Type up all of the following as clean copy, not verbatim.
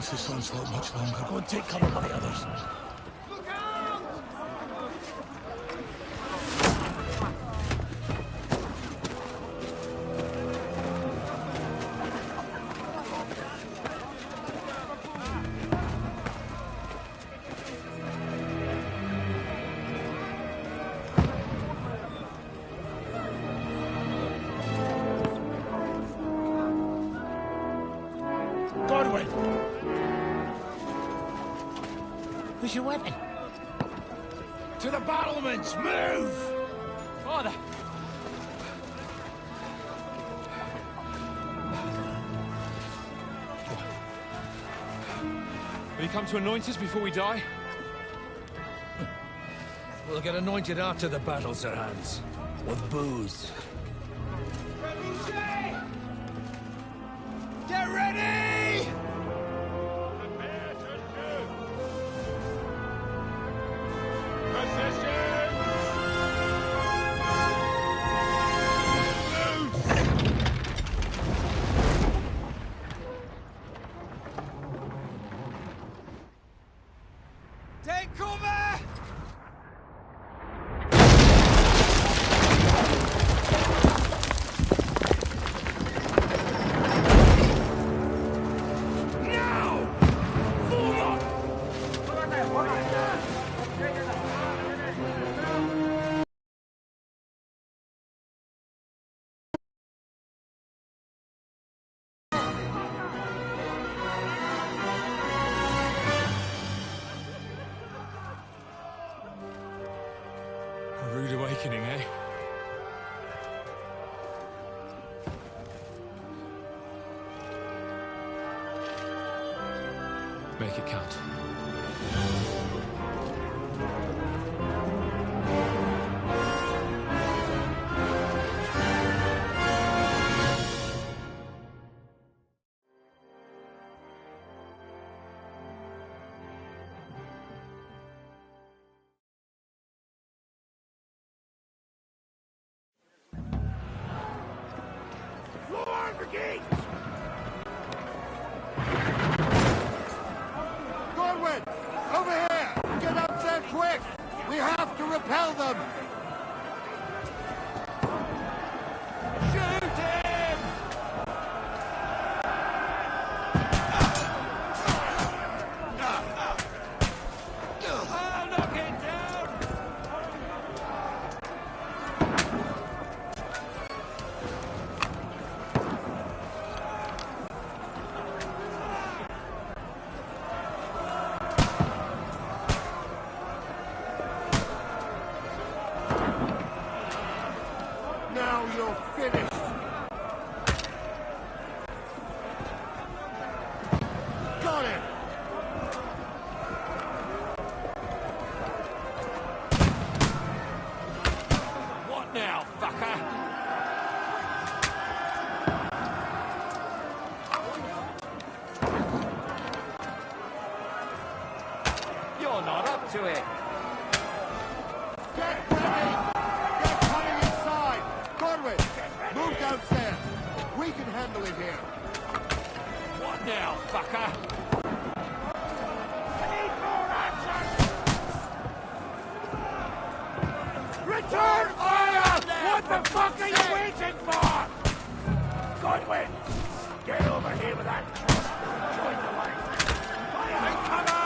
This onslaught much longer. Go and take cover by the others. Where's your weapon? To the battlements! Move! Father! Will you come to anoint us before we die? We'll get anointed after the battles are hands. With booze. Get ready! Take cover! A rude awakening, eh? Make it count. Brigade! Corwin! Over here! Get up there quick! We have to repel them! Shoot him! I'll knock it down! Now you're finished! Got him! What now, fucker? You're not up to it. Get ready! Get coming inside! Corwin, move downstairs! We can handle it here! What now, fucker? Return fire! What the fuck are you waiting for? Godwin, get over here with that. Join the line. Fire! Take cover!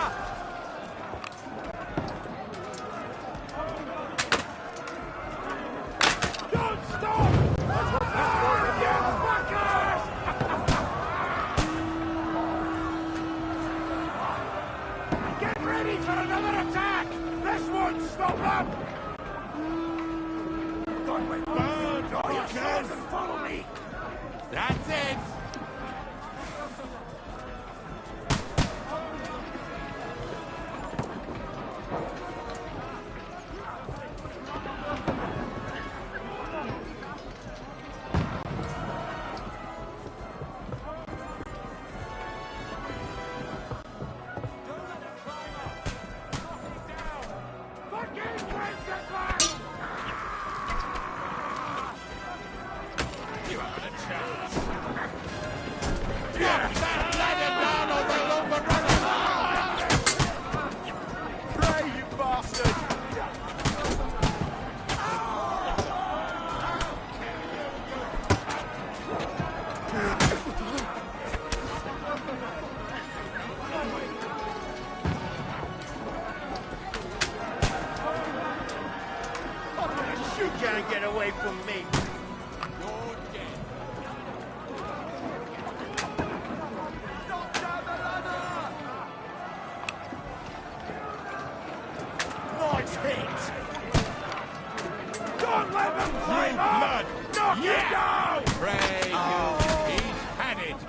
That's it! You can't get away from me. You're dead. Nice hit. Don't let them climb up! Knock it down! Pray you. He's had it.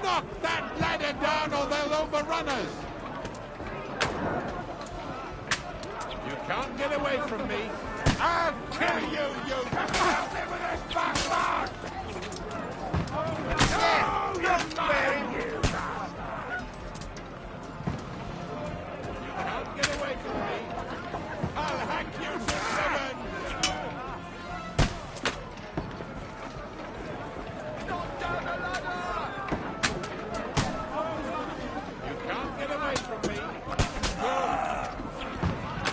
Knock that ladder down or they'll overrun us. You can't get away from me. I'll kill you, you... Help me with this bastard! Not sparing you. You can't get away from me. I'll hack you to ribbons! Not down the ladder! You can't get away from me.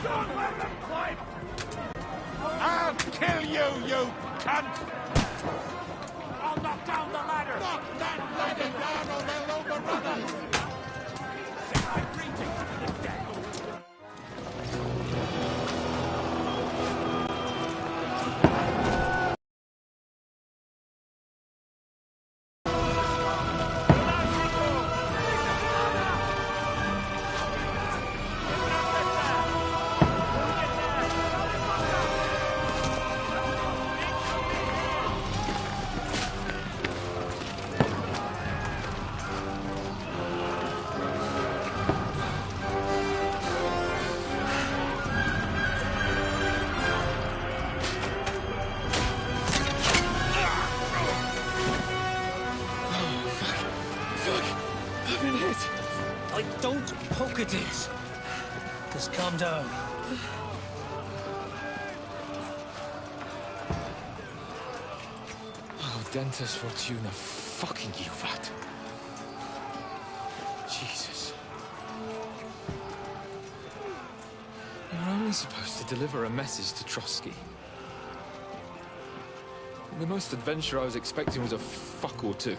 Don't let them climb! I'll kill you, you cunt! I'll knock down the ladder! Knock that ladder down or they'll overrun us! I'm reaching for the dead! Don't poke at it. Just calm down. Oh, Dentes Fortuna, fucking you, vat. Jesus. You're only supposed to deliver a message to Trotsky. The most adventure I was expecting was a fuck or two.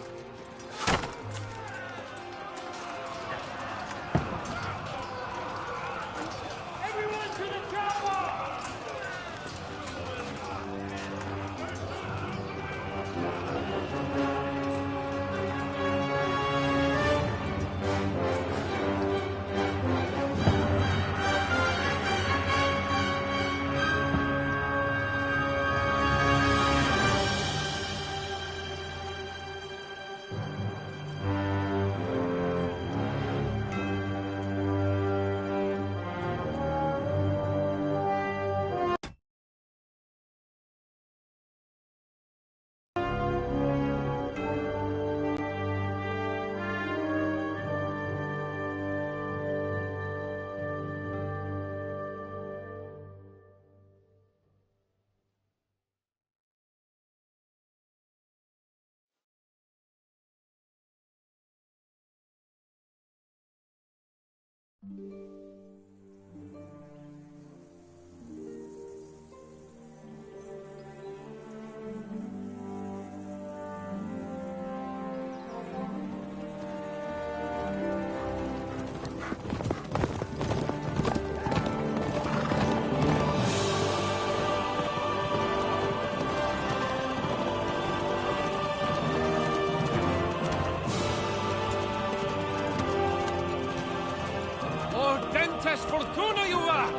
Dentes Fortuna, you rat!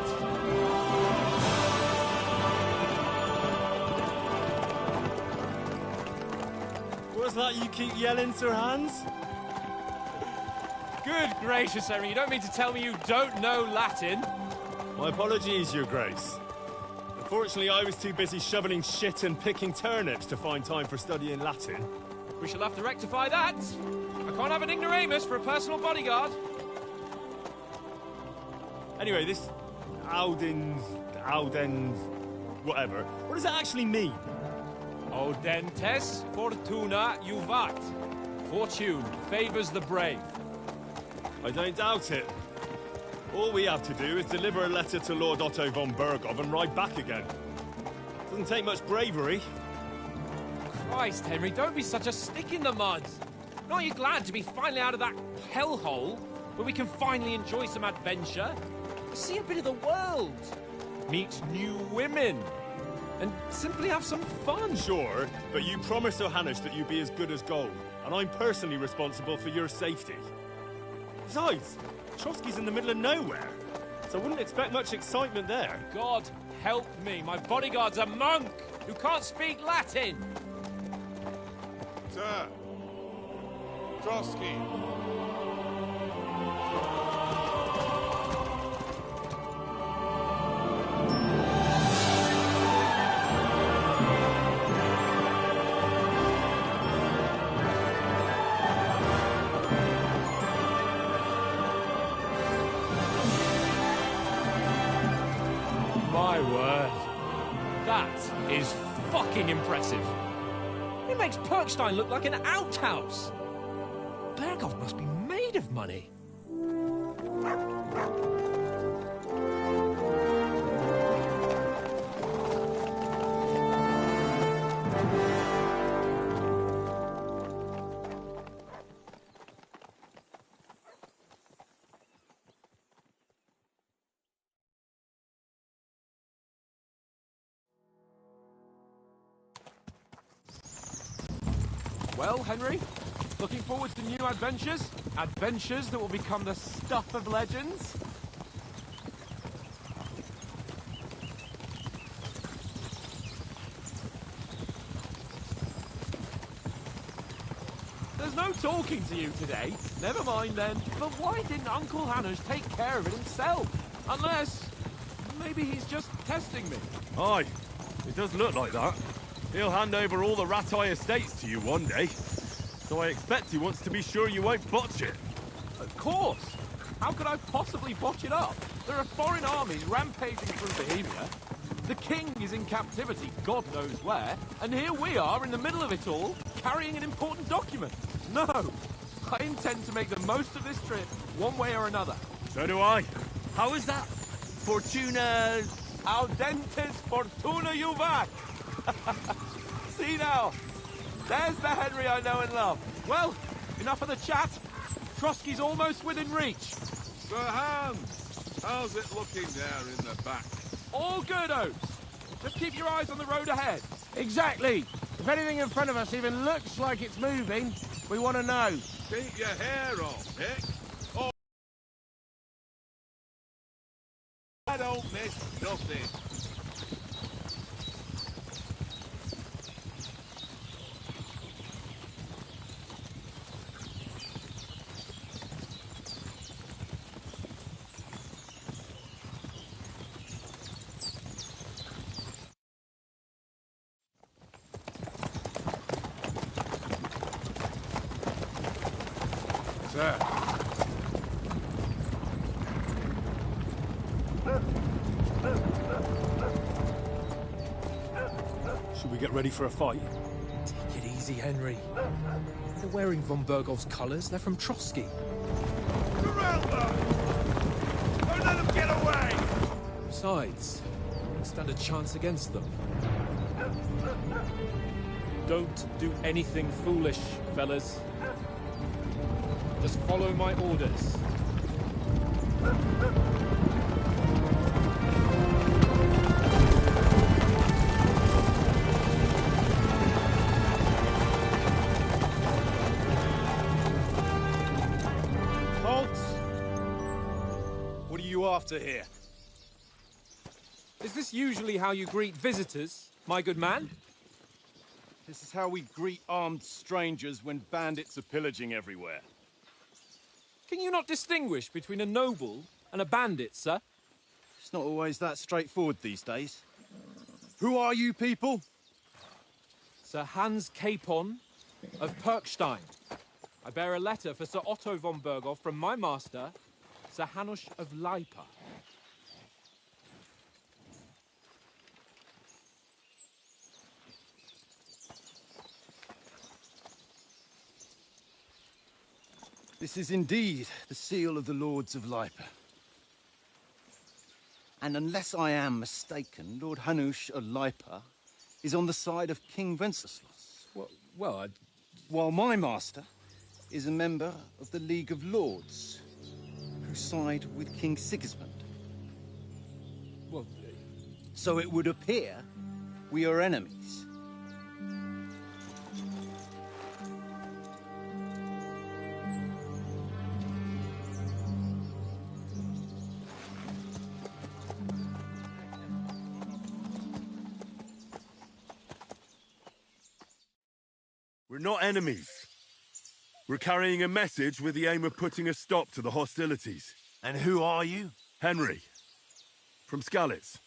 was that you keep yelling, Sir Hans? Good gracious, Henry, you don't mean to tell me you don't know Latin? My apologies, Your Grace. Unfortunately, I was too busy shoveling shit and picking turnips to find time for studying Latin. We shall have to rectify that. I can't have an ignoramus for a personal bodyguard. Anyway, this Audens, whatever. What does that actually mean? Audentes fortuna juvat. Fortune favors the brave. I don't doubt it. All we have to do is deliver a letter to Lord Otto von Bergov and ride back again. Doesn't take much bravery. Christ, Henry, don't be such a stick in the mud. Aren't you glad to be finally out of that hellhole where we can finally enjoy some adventure? See a bit of the world. Meet new women. And simply have some fun. Sure, but you promised Johannes that you'd be as good as gold, and I'm personally responsible for your safety. Besides, Trotsky's in the middle of nowhere, so I wouldn't expect much excitement there. God help me, my bodyguard's a monk who can't speak Latin. Sir. Trotsky. My word. That is fucking impressive. It makes Perkstein look like an outhouse. Bergov must be made of money. Well, Henry, looking forward to new adventures? Adventures that will become the stuff of legends? There's no talking to you today. Never mind then. But why didn't Uncle Hanners take care of it himself? Unless, maybe he's just testing me. Aye, it does look like that. He'll hand over all the Rattay estates to you one day. So I expect he wants to be sure you won't botch it. Of course. How could I possibly botch it up? There are foreign armies rampaging through Bohemia. The king is in captivity, God knows where. And here we are in the middle of it all, carrying an important document. No, I intend to make the most of this trip, one way or another. So do I. How is that? Fortuna... Audentes fortuna juvat. See now, there's the Henry I know and love. Well, enough of the chat. Trotsky's almost within reach. Sir Hans, how's it looking there in the back? All good, Oates. Just keep your eyes on the road ahead. Exactly. If anything in front of us even looks like it's moving, we want to know. Keep your hair on, Nick. Oh, I don't miss nothing. Sir. Should we get ready for a fight? Take it easy, Henry. They're wearing von Bergov's colours. They're from Trotsky. Surround them! Don't let them get away! Besides, we don't stand a chance against them. Don't do anything foolish, fellas. Just follow my orders. Halt! What are you after here? Is this usually how you greet visitors, my good man? This is how we greet armed strangers when bandits are pillaging everywhere. Can you not distinguish between a noble and a bandit, sir? It's not always that straightforward these days. Who are you people? Sir Hans Capon of Perkstein. I bear a letter for Sir Otto von Berghoff from my master, Sir Hanush of Leipa. This is indeed the seal of the Lords of Leipa. And unless I am mistaken, Lord Hanush of Leipa is on the side of King Wenceslas. While my master is a member of the League of Lords, who side with King Sigismund. So it would appear we are enemies. We're not enemies. We're carrying a message with the aim of putting a stop to the hostilities. And who are you? Henry, from Skalitz.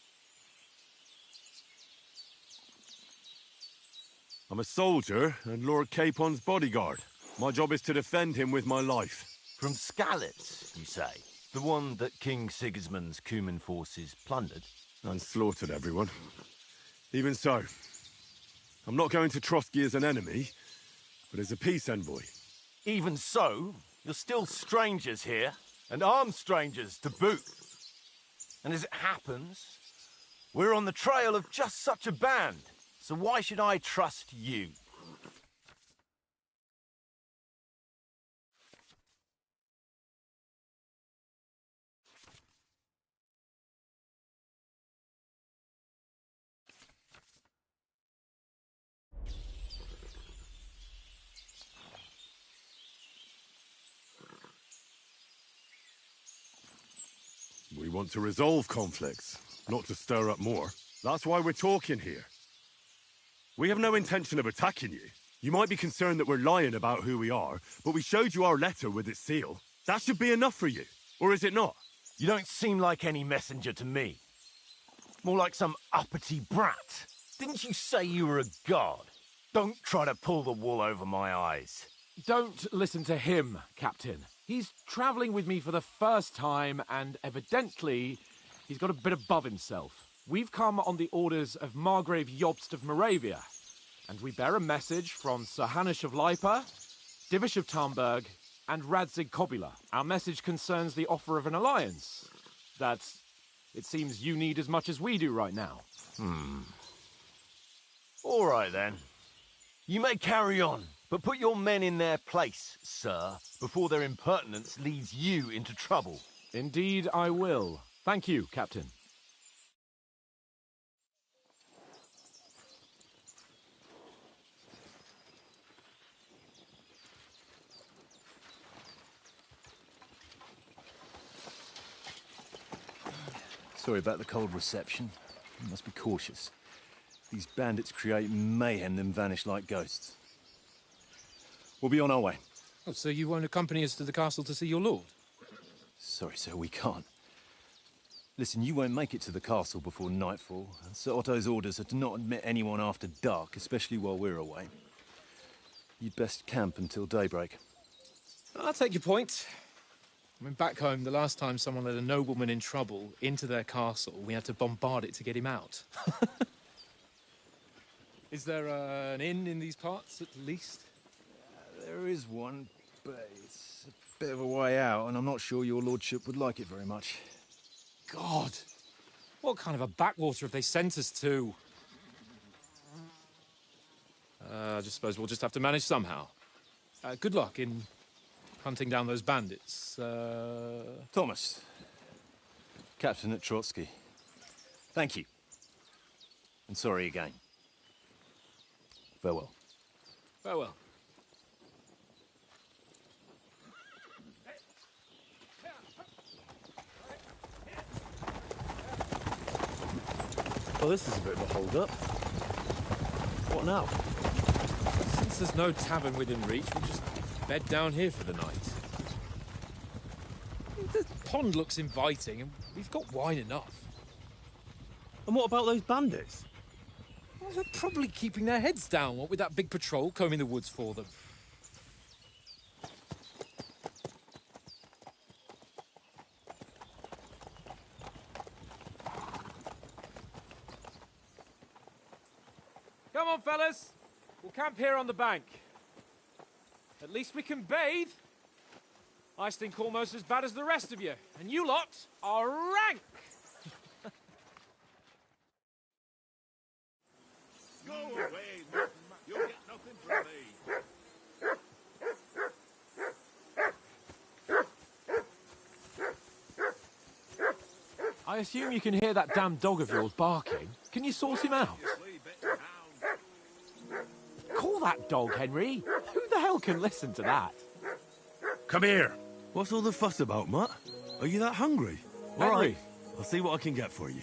I'm a soldier and Lord Capon's bodyguard. My job is to defend him with my life. From Skalitz, you say? The one that King Sigismund's Cuman forces plundered? And slaughtered everyone. Even so, I'm not going to Trotsky as an enemy, but as a peace envoy. Even so, you're still strangers here, and armed strangers to boot. And as it happens, we're on the trail of just such a band, so why should I trust you? We want to resolve conflicts, not to stir up more. That's why we're talking here. We have no intention of attacking you. You might be concerned that we're lying about who we are, but we showed you our letter with its seal. That should be enough for you, or is it not? You don't seem like any messenger to me. More like some uppity brat. Didn't you say you were a god? Don't try to pull the wool over my eyes. Don't listen to him, Captain. He's travelling with me for the first time, and evidently, he's got a bit above himself. We've come on the orders of Margrave Jobst of Moravia, and we bear a message from Sir Hanush of Leipa, Divish of Tarnberg, and Radzig Kobula. Our message concerns the offer of an alliance that it seems you need as much as we do right now. All right, then. You may carry on, but put your men in their place, sir, before their impertinence leads you into trouble. Indeed, I will. Thank you, Captain. Sorry about the cold reception. You must be cautious. These bandits create mayhem, then vanish like ghosts. We'll be on our way. Oh, so you won't accompany us to the castle to see your lord? Sorry, sir, we can't. Listen, you won't make it to the castle before nightfall. And Sir Otto's orders are to not admit anyone after dark, especially while we're away. You'd best camp until daybreak. I'll take your point. I mean, back home, the last time someone let a nobleman in trouble into their castle, we had to bombard it to get him out. Is there an inn in these parts, at least? There is one, but it's a bit of a way out, and I'm not sure your lordship would like it very much. God! What kind of a backwater have they sent us to? I just suppose we'll just have to manage somehow. Good luck in hunting down those bandits. Thomas, Captain at Trotsky. Thank you. And sorry again. Farewell. Farewell. Well, this is a bit of a hold-up. What now? there's no tavern within reach, we'll just bed down here for the night. The pond looks inviting, and we've got wine enough. And what about those bandits? Well, they're probably keeping their heads down, what with that big patrol combing the woods for them. Come on, fellas. We'll camp here on the bank. At least we can bathe. I stink almost as bad as the rest of you, and you lot are rank! Go away, Martin. You'll get nothing from me. I assume you can hear that damn dog of yours barking. Can you sort him out? Call that dog, Henry. Who the hell can listen to that? Come here. What's all the fuss about, Mutt? Are you that hungry? All Henry. right, I'll see what I can get for you.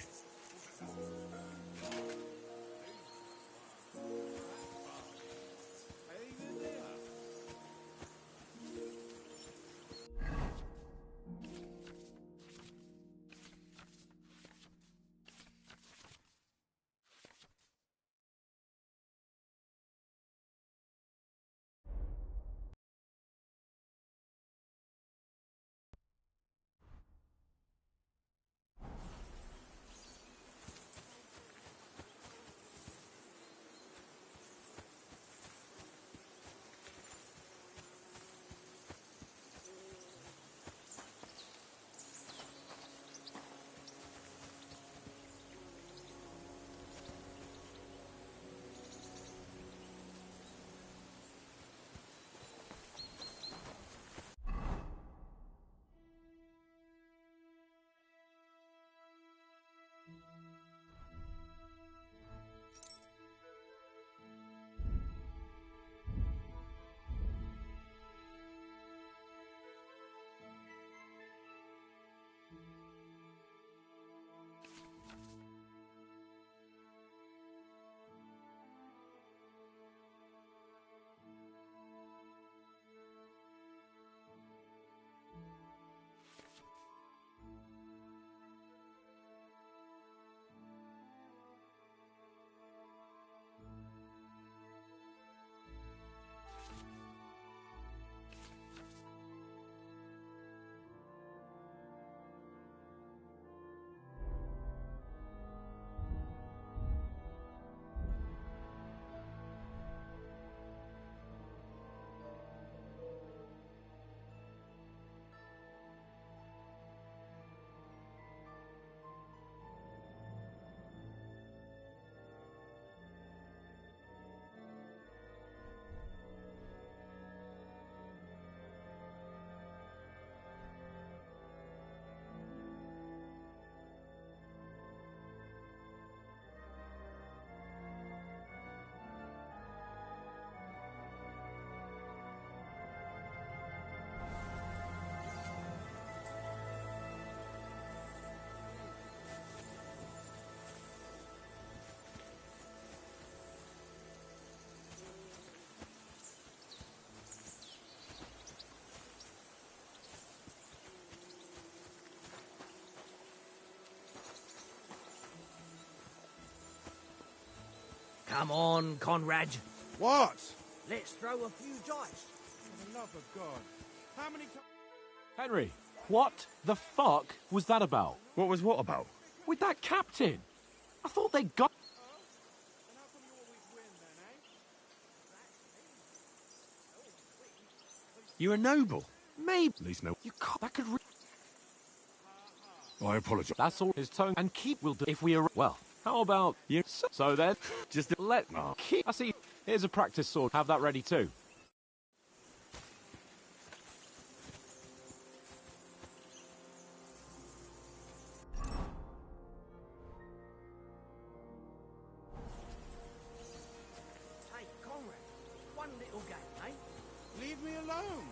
Come on, Conrad. What? Let's throw a few dice. For the love of God. How many times? Henry, what the fuck was that about? What was what about? With that captain? I thought they got... And how come you always win then, eh? You're a noble. Maybe... At least no. You can't... That could... I apologise. That's all his tone. And keep will do if we are... Well, how about you? So then, Just let... Keep... I see. Here's a practice sword. Have that ready too. Hey, Conrad. One little game, eh? Leave me alone.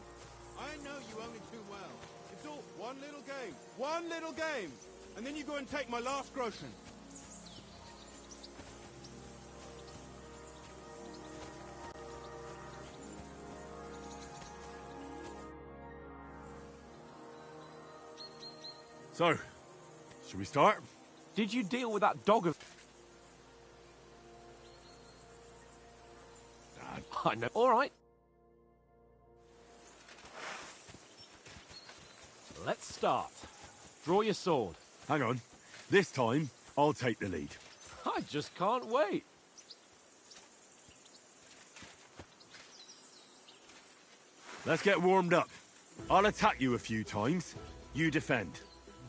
I know you only too well. It's all one little game. One little game. And then you go and take my last groschen. So, should we start? Did you deal with that dog of... I know. All right. Let's start. Draw your sword. Hang on. This time, I'll take the lead. I just can't wait. Let's get warmed up. I'll attack you a few times. You defend.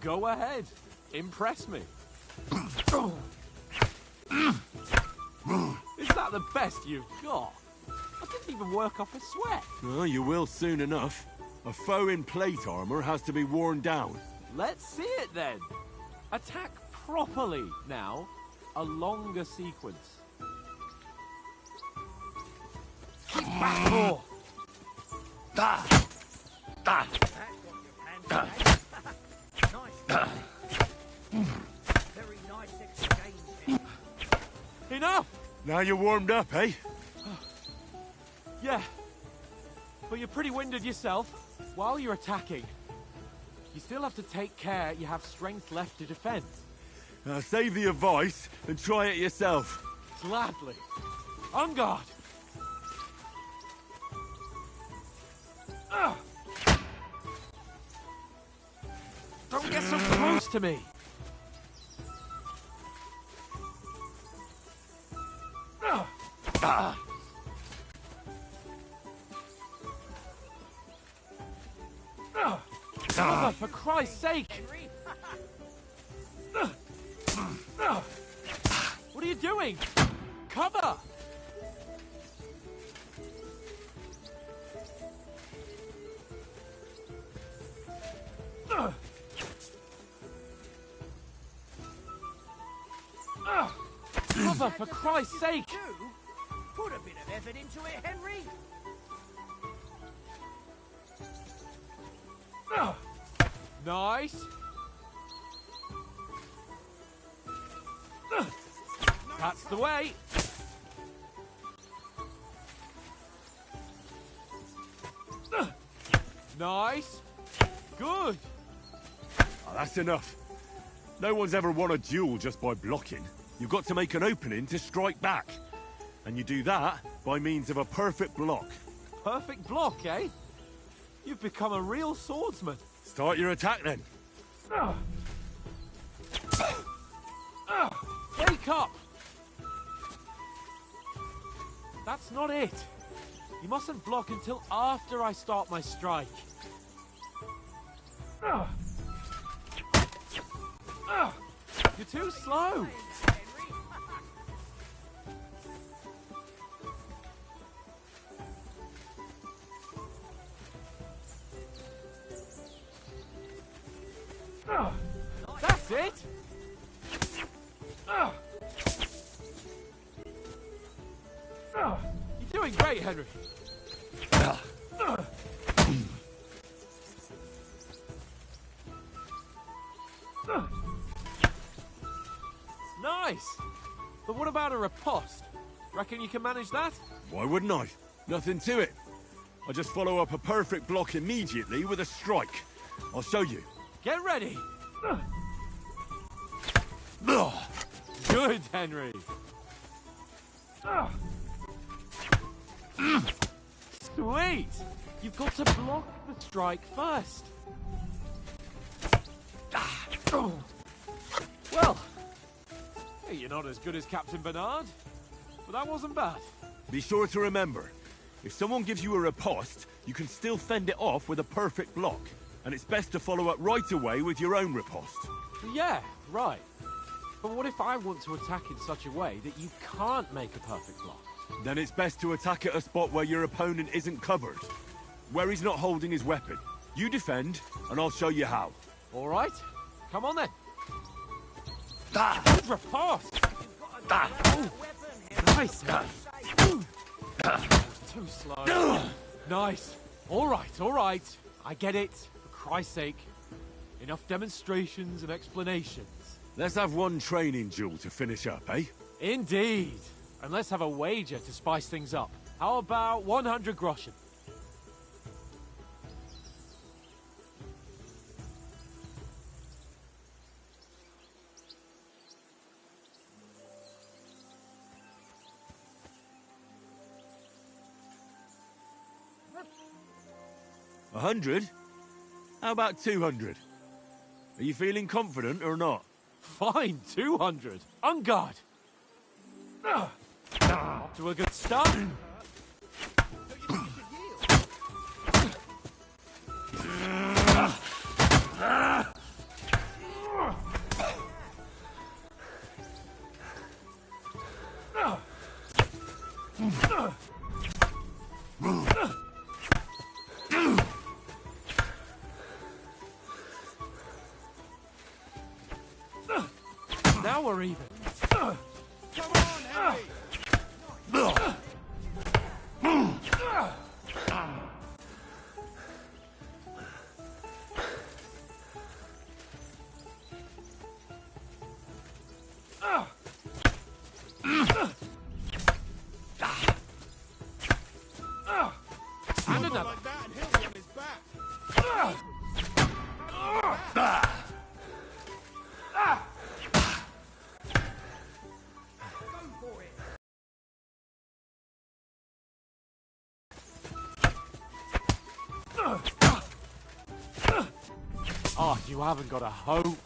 Go ahead. Impress me. Is that the best you've got? I didn't even work off a sweat. Oh, you will soon enough. A foe in plate armor has to be worn down. Let's see it then. Attack properly now. A longer sequence. Keep back more. Very nice exchange. Enough! Now you're warmed up, eh? Yeah. But you're pretty winded yourself. While you're attacking, you still have to take care you have strength left to defend. Save the advice and try it yourself. Gladly. On guard! Don't get so close to me! Mother, for Christ's sake! What are you doing? Cover! Cover, for Christ's sake! Put a bit of effort into it, Henry. Nice. That's the way. Nice. Good. Oh, that's enough. No one's ever won a duel just by blocking. You've got to make an opening to strike back. And you do that by means of a perfect block. Perfect block, eh? You've become a real swordsman. Start your attack then. Wake up! That's not it. You mustn't block until after I start my strike. You're too slow. That's it. You're doing great, Henry. Nice. But what about a riposte? Reckon you can manage that? Why wouldn't I? Nothing to it. I just follow up a perfect block immediately with a strike. I'll show you. Get ready. Good, Henry. Sweet. You've got to block the strike first. Well, hey, you're not as good as Captain Bernard, but that wasn't bad. Be sure to remember, if someone gives you a riposte, you can still fend it off with a perfect block. And it's best to follow up right away with your own riposte. Yeah, right. But what if I want to attack in such a way that you can't make a perfect block? Then it's best to attack at a spot where your opponent isn't covered. Where he's not holding his weapon. You defend, and I'll show you how. All right. Come on then. Good riposte. Oh, nice. Too slow. Nice. All right. I get it. For Christ's sake. Enough demonstrations and explanations. Let's have one training duel to finish up, eh? Indeed. And let's have a wager to spice things up. How about 100 groschen? 100? How about 200? Are you feeling confident or not? Fine, 200. On guard. Off to a good start. Now we're even. Come on, Henry! And another. Like that, and he'll be on his back. Oh, you haven't got a hope.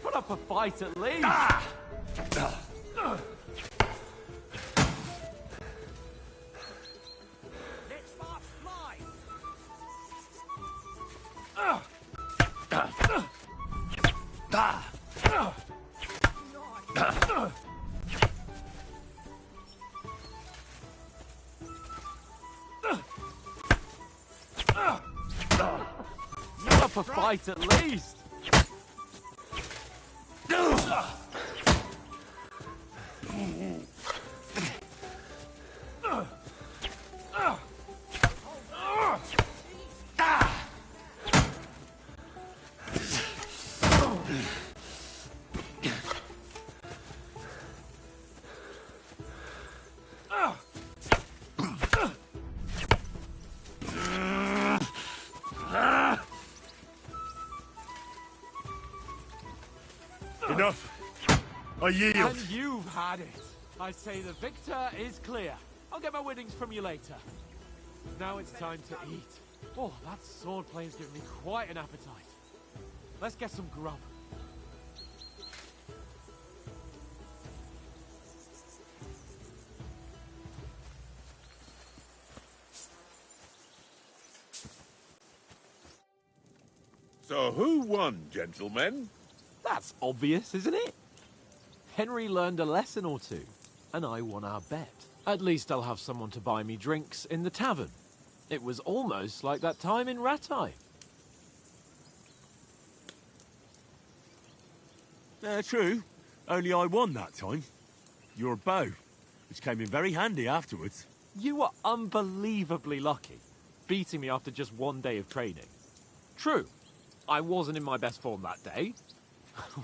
Put up a fight at least. Let's fast fly. Put up a fight at least. Enough. I yield. And you've had it. I say the victor is clear. I'll get my winnings from you later. Now it's time to eat. Oh, that sword play's given me quite an appetite. Let's get some grub. So who won, gentlemen? That's obvious, isn't it? Henry learned a lesson or two, and I won our bet. At least I'll have someone to buy me drinks in the tavern. It was almost like that time in Rattay. True. Only I won that time. Your bow, which came in very handy afterwards. You were unbelievably lucky, beating me after just one day of training. True, I wasn't in my best form that day.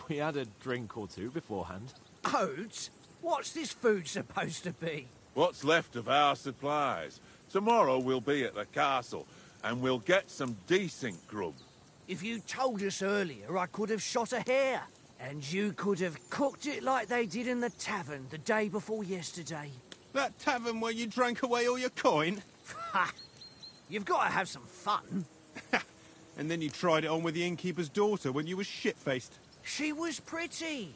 We had a drink or two beforehand. Oats? What's this food supposed to be? What's left of our supplies. Tomorrow we'll be at the castle, and we'll get some decent grub. If you told us earlier, I could have shot a hare. And you could have cooked it like they did in the tavern the day before yesterday. That tavern where you drank away all your coin? Ha! You've got to have some fun. And then you tried it on with the innkeeper's daughter when you were shit-faced. She was pretty.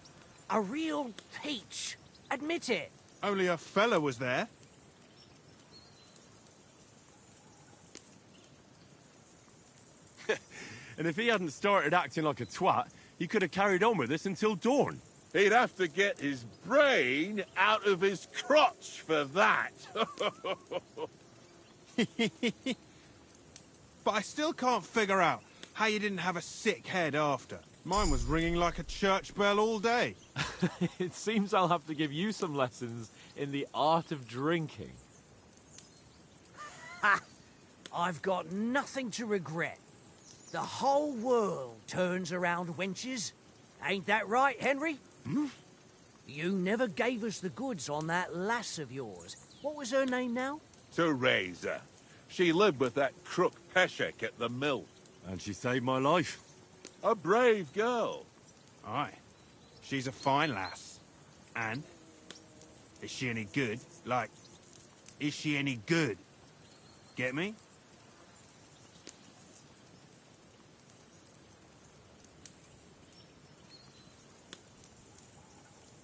A real peach. Admit it. Only a fella was there. And if he hadn't started acting like a twat, he could have carried on with us until dawn. He'd have to get his brain out of his crotch for that. But I still can't figure out how you didn't have a sick head after. Mine was ringing like a church bell all day. It seems I'll have to give you some lessons in the art of drinking. Ha! I've got nothing to regret. The whole world turns around wenches. Ain't that right, Henry? Hmm? You never gave us the goods on that lass of yours. What was her name now? Teresa. She lived with that crook Peshek at the mill. And she saved my life. A brave girl. Aye. She's a fine lass. And? Is she any good? Like, is she any good? Get me?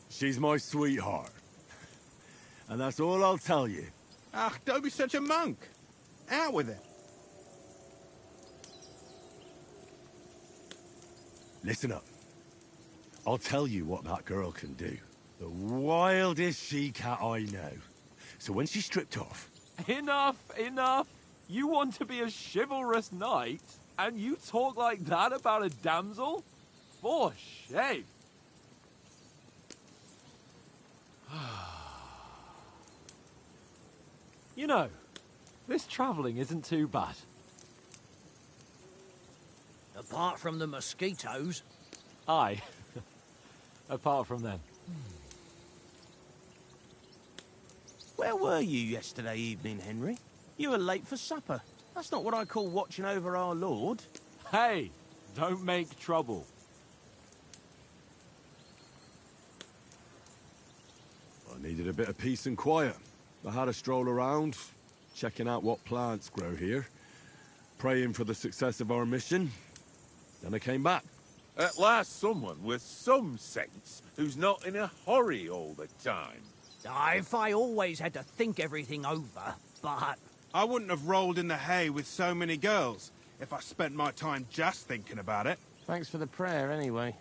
She's my sweetheart. And that's all I'll tell you. Ach, don't be such a monk. Out with it. Listen up. I'll tell you what that girl can do. The wildest she-cat I know. So when she's stripped off... Enough, enough. You want to be a chivalrous knight, and you talk like that about a damsel? For shame. You know, this travelling isn't too bad. Apart from the mosquitoes. Aye. Apart from them. Where were you yesterday evening, Henry? You were late for supper. That's not what I call watching over our Lord. Hey, don't make trouble. I needed a bit of peace and quiet. I had a stroll around, checking out what plants grow here, praying for the success of our mission. Then I came back. At last someone with some sense who's not in a hurry all the time. If I always had to think everything over, but... I wouldn't have rolled in the hay with so many girls if I spent my time just thinking about it. Thanks for the prayer, anyway.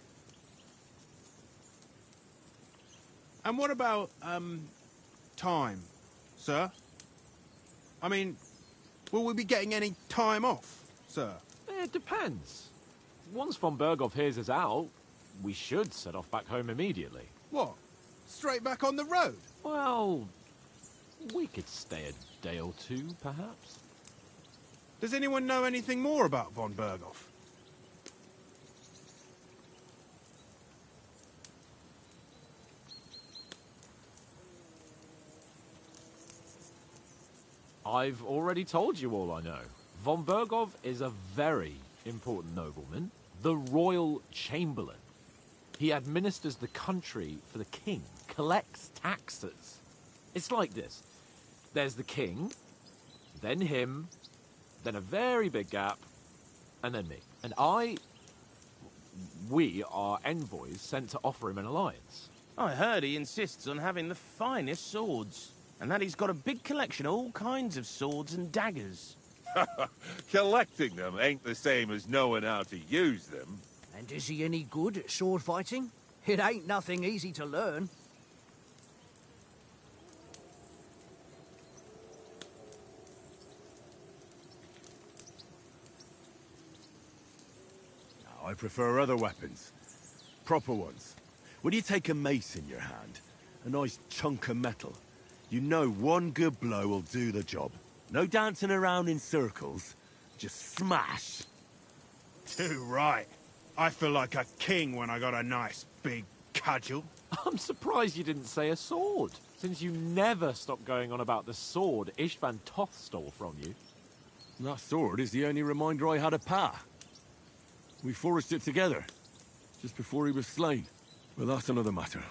And what about, time, sir? I mean, will we be getting any time off, sir? It depends. Once von Berghoff hears us out, we should set off back home immediately. What? Straight back on the road? Well, we could stay a day or two, perhaps. Does anyone know anything more about von Berghoff? I've already told you all I know. Von Berghoff is a very important nobleman, the royal chamberlain. He administers the country for the king, collects taxes. It's like this. There's the king, then him, then a very big gap, and then me. And we are envoys sent to offer him an alliance. I heard he insists on having the finest swords, and that he's got a big collection of all kinds of swords and daggers. Collecting them ain't the same as knowing how to use them. And is he any good at sword fighting? It ain't nothing easy to learn. I prefer other weapons. Proper ones. When you take a mace in your hand, a nice chunk of metal, you know one good blow will do the job. No dancing around in circles. Just smash. Too right. I feel like a king when I got a nice big cudgel. I'm surprised you didn't say a sword, since you never stop going on about the sword Istvan Toth stole from you. That sword is the only reminder I had of Pa. We forged it together, just before he was slain. Well, that's another matter.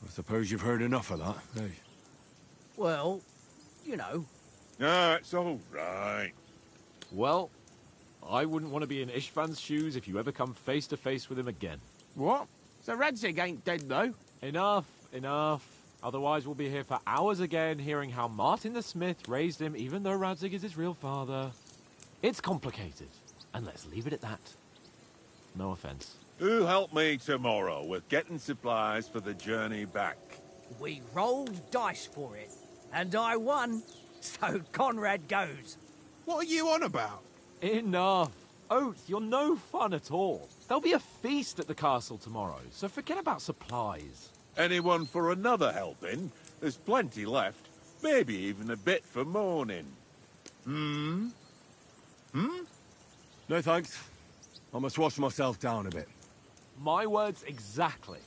I suppose you've heard enough of that, eh? Well, you know. No, it's all right. Well, I wouldn't want to be in Istvan's shoes if you ever come face to face with him again. What? So Radzig ain't dead, though? Enough, enough. Otherwise we'll be here for hours again hearing how Martin the Smith raised him even though Radzig is his real father. It's complicated, and let's leave it at that. No offense. Who'll help me tomorrow with getting supplies for the journey back? We rolled dice for it, and I won. So Conrad goes. What are you on about? Enough. Oath, you're no fun at all. There'll be a feast at the castle tomorrow, so forget about supplies. Anyone for another helping? There's plenty left. Maybe even a bit for morning. No thanks. I must wash myself down a bit. My words exactly.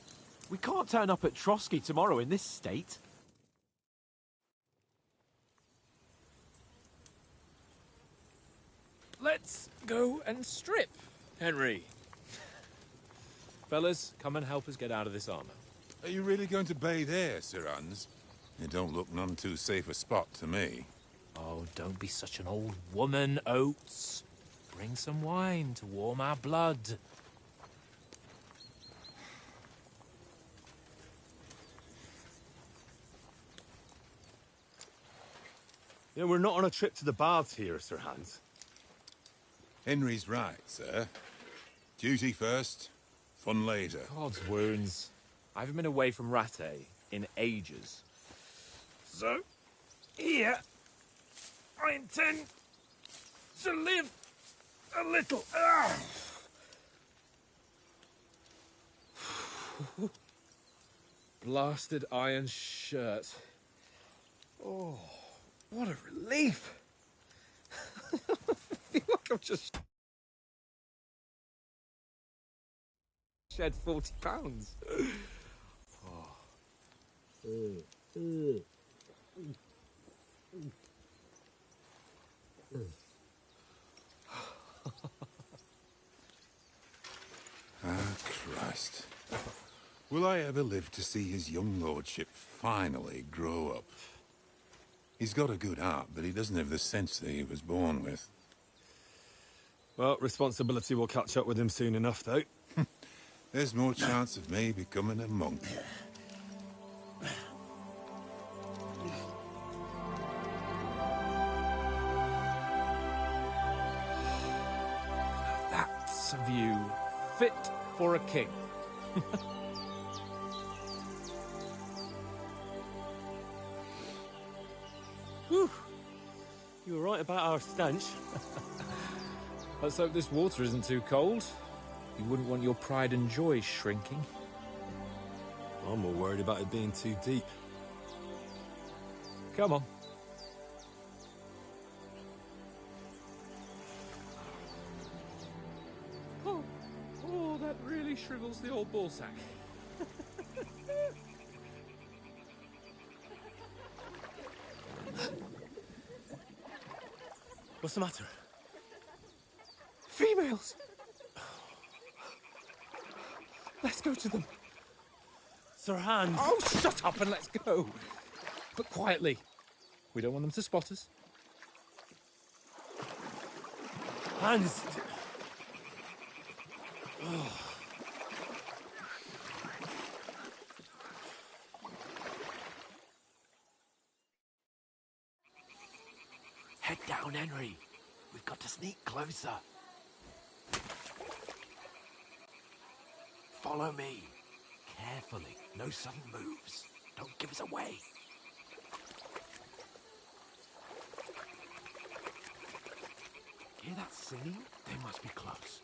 We can't turn up at Trotsky tomorrow in this state. Let's go and strip. Henry. Fellas, come and help us get out of this armor. Are you really going to bathe here, Sir Hans? It don't look none too safe a spot to me. Oh, don't be such an old woman, Oates. Bring some wine to warm our blood. You know, we're not on a trip to the baths here, Sir Hans. Henry's right, sir. Duty first, fun later. God's wounds. I haven't been away from Rattay in ages. So, here, I intend to live a little. Blasted iron shirt. Oh, what a relief. I feel like I've just shed 40 pounds. Christ. Will I ever live to see his young lordship finally grow up? He's got a good heart, but he doesn't have the sense that he was born with. Well, responsibility will catch up with him soon enough, though. There's more chance of me becoming a monk. That's a view fit for a king. Whew. You were right about our stench. Let's hope this water isn't too cold. You wouldn't want your pride and joy shrinking. I'm more worried about it being too deep. Come on. Oh, that really shrivels the old ballsack. What's the matter? Females! Let's go to them. Sir Hans! Oh, shut up and let's go. But quietly. We don't want them to spot us. Hans! Head down, Henry. We've got to sneak closer. Follow me. Carefully. No sudden moves. Don't give us away. Hear that singing? They must be close.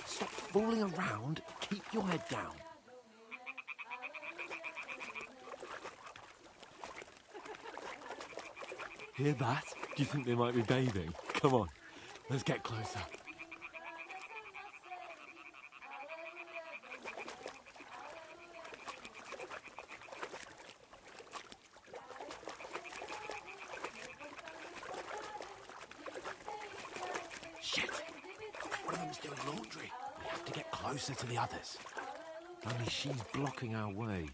Stop fooling around. Keep your head down. Hear that? Do you think they might be bathing? Come on, let's get closer. Shit! One of them's doing laundry. We have to get closer to the others. Only she's blocking our way,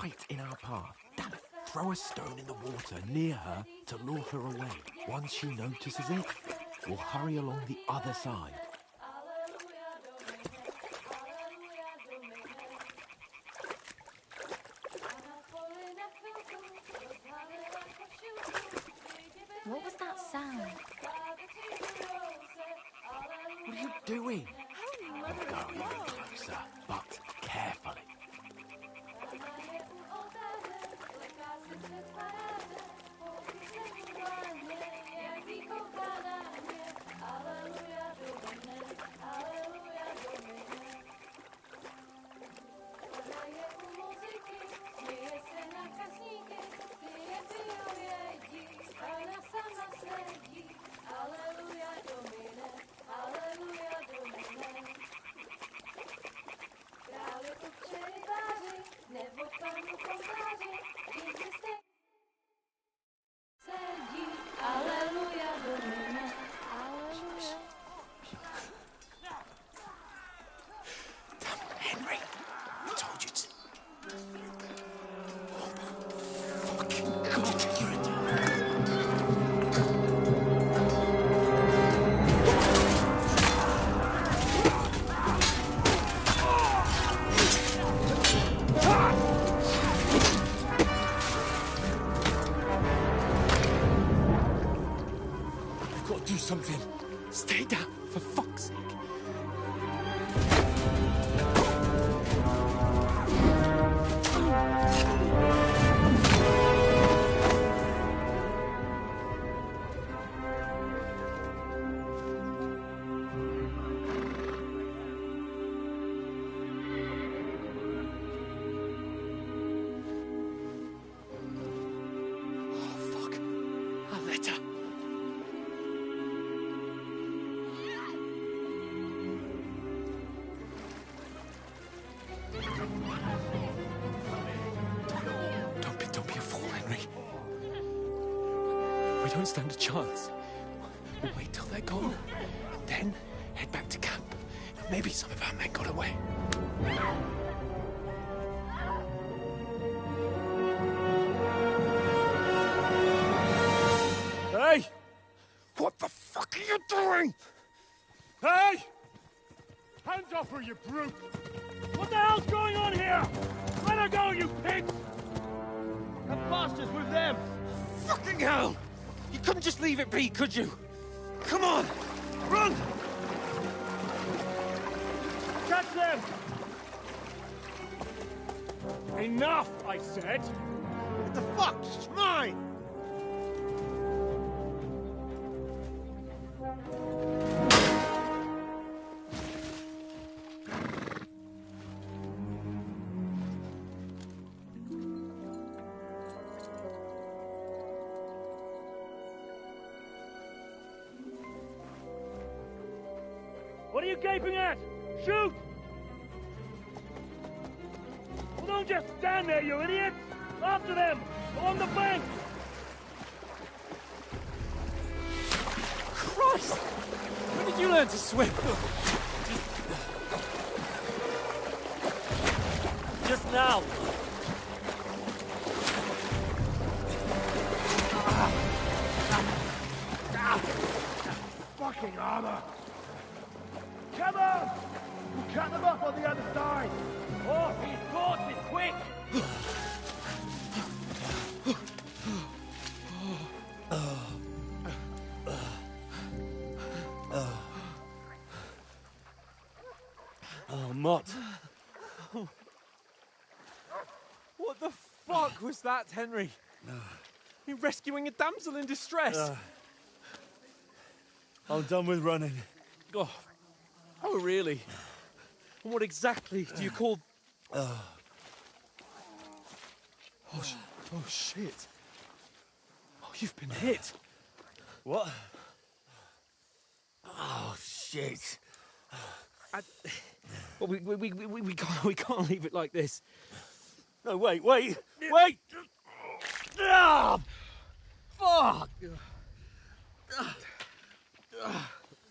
right in our path. Damn it! Throw a stone in the water near her to lure her away. Once she notices it, we'll hurry along the other side. What was that sound? What are you doing? We'll go even closer, but carefully. For fuck's sake. Don't be a fool, Henry. We don't stand a chance. We'll wait till they're gone, and then head back to camp. Maybe some of our men got away. Hey! What the fuck are you doing? Hey! Hands off her, you brute! What the hell's going on here? Let her go, you pigs! The bastards with them! Fucking hell! You couldn't just leave it be, could you? Come on! Run! Catch them! Enough, I said! What the fuck? It's mine! What are you gaping at? Shoot! Well, don't just stand there, you idiots! After them! Along the bank! Christ! When did you learn to swim? Just now! Fucking armor! Come on! We'll cut them off on the other side! Oh, these cords is quick! Oh, Mott. What the fuck was that, Henry? You rescuing a damsel in distress? I'm done with running. Oh, really? And what exactly do you call... Oh, shit. Oh, you've been hit. What? Oh, shit. Well, we can't leave it like this. No, wait! Ah! Fuck!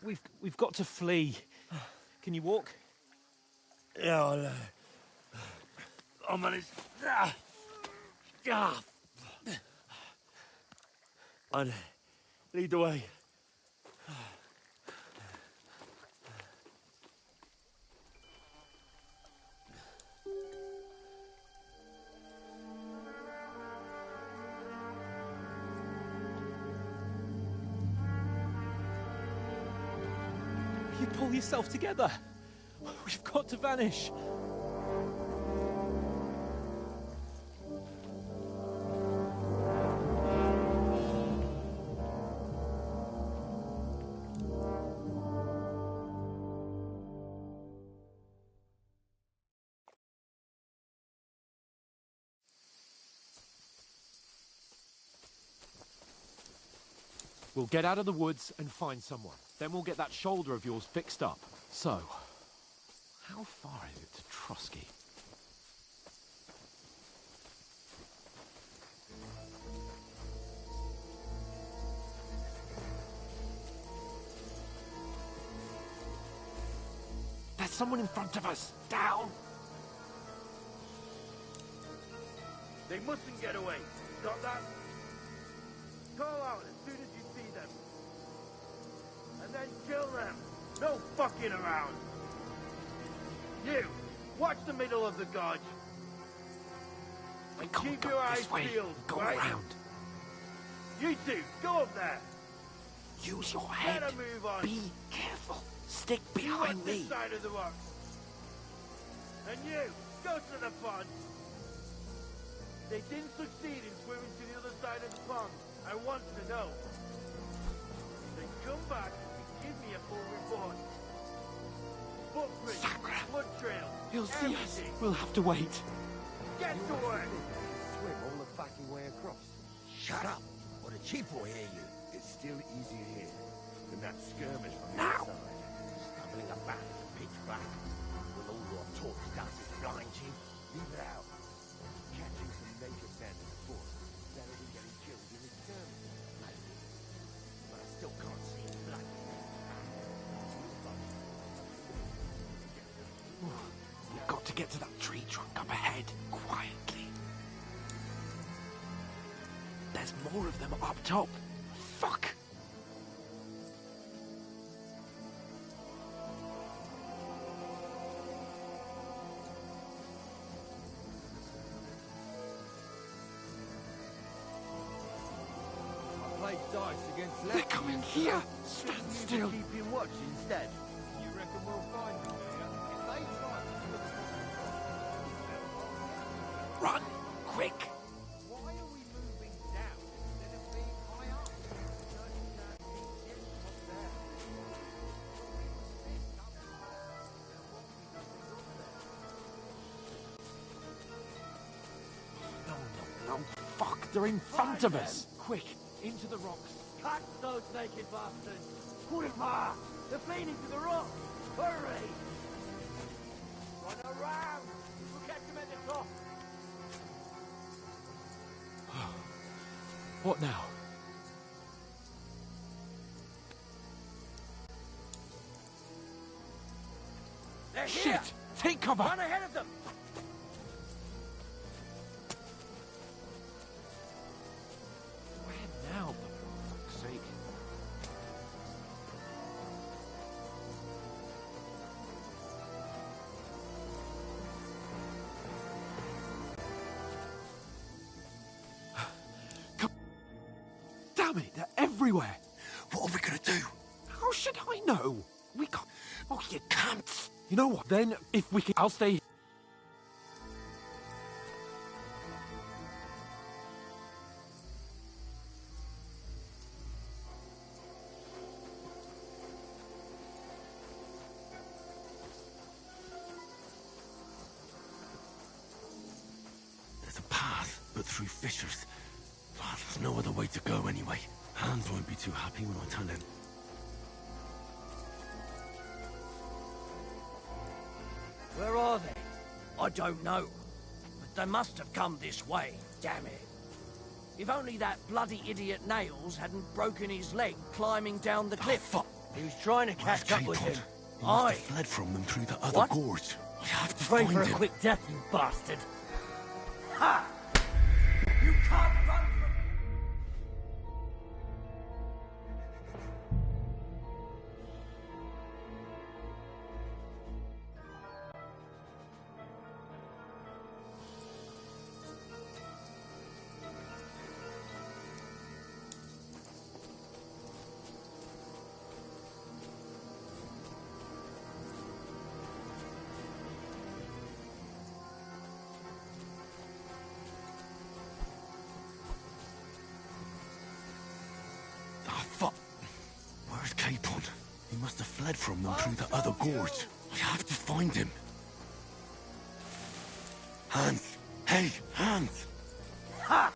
We've got to flee. Can you walk? Yeah, I'll manage. I'd lead the way. You pull yourself together. We've got to vanish. We'll get out of the woods and find someone. Then we'll get that shoulder of yours fixed up. So, how far is it to Trotsky? There's someone in front of us! Down! They mustn't get away. Got that? Call out as soon as you see them. And then kill them. No fucking around. You, watch the middle of the gorge. And keep your eyes peeled, Go right? around. You two, go up there. Use your head. Better move on. Be careful. Stick behind me. This side of the rocks. And you, go to the pond. They didn't succeed in swimming to the other side of the pond. I want to know. Then come back and give me a full report. Footprints, blood trail, He'll see us. everything. We'll have to wait. Get to work. Swim all the fucking way across. Shut up, or the chief will hear you. It's still easier here than that skirmish on the Now. other side. Stumbling about in the pitch black. Will all your torch dances blind you? Leave it out. Catching some naked men in the forest is better than getting killed in a skirmish. Maybe. But I still can't see it black. We've got to get to that tree trunk up ahead, quietly. There's more of them up top. Fuck! I played dice against They're coming here! Stand still! Keeping watch instead. You reckon we'll find them, do you? If they try to Run! Quick! why are we moving down instead of being high up? No, fuck! They're in front of us! Quick! Into the rocks! Catch those naked bastards! Quiver! They're fleeing into the rock! Hurry! Run around! We'll catch them at the top! What now? They're here! Shit! Take cover! Run ahead of them! Where now, for fuck's sake? Come. Damn it, they're everywhere! What are we gonna do? How should I know? We can't. Oh, you can't! You know what, then, if we can. I'll stay here. There's a path, but through fissures. Well, there's no other way to go anyway. Hans won't be too happy when I tell him. Where are they? I don't know. But they must have come this way, damn it. If only that bloody idiot Nails hadn't broken his leg climbing down the cliff. Fuck! He was trying to Where's catch up with K-Pod? him. He must Aye. have fled from them through the other What? gorge. I have to Pray find for a him. quick death, you bastard. Ha! You can't run from... Ah, fuck. Where's K-Pod? He must have fled from them through the other gorge. I have to find him. Hans! Hey, Hans! Ha!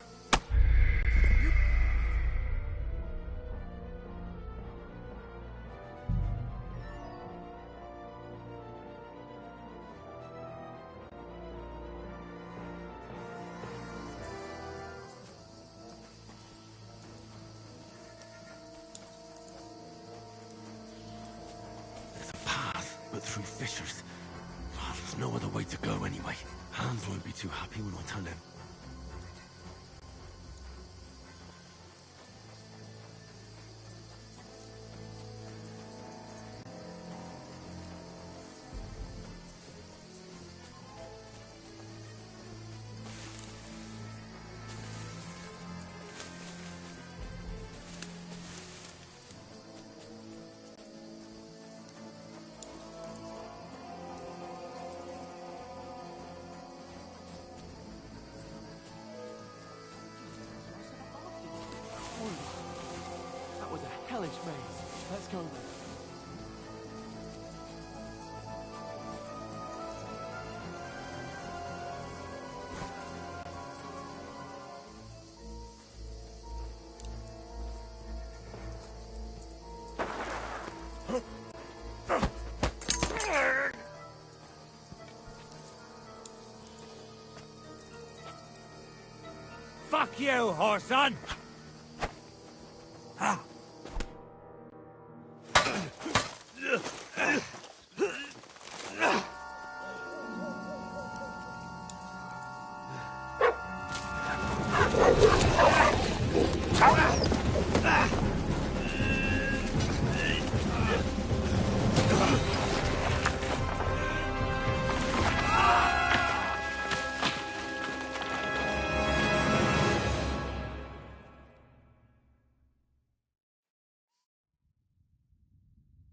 There's a path, but through fissures. Well, there's no other way to go anyway. Hans won't be too happy when I tell him. challenge made. Let's go then. Fuck you, whoreson!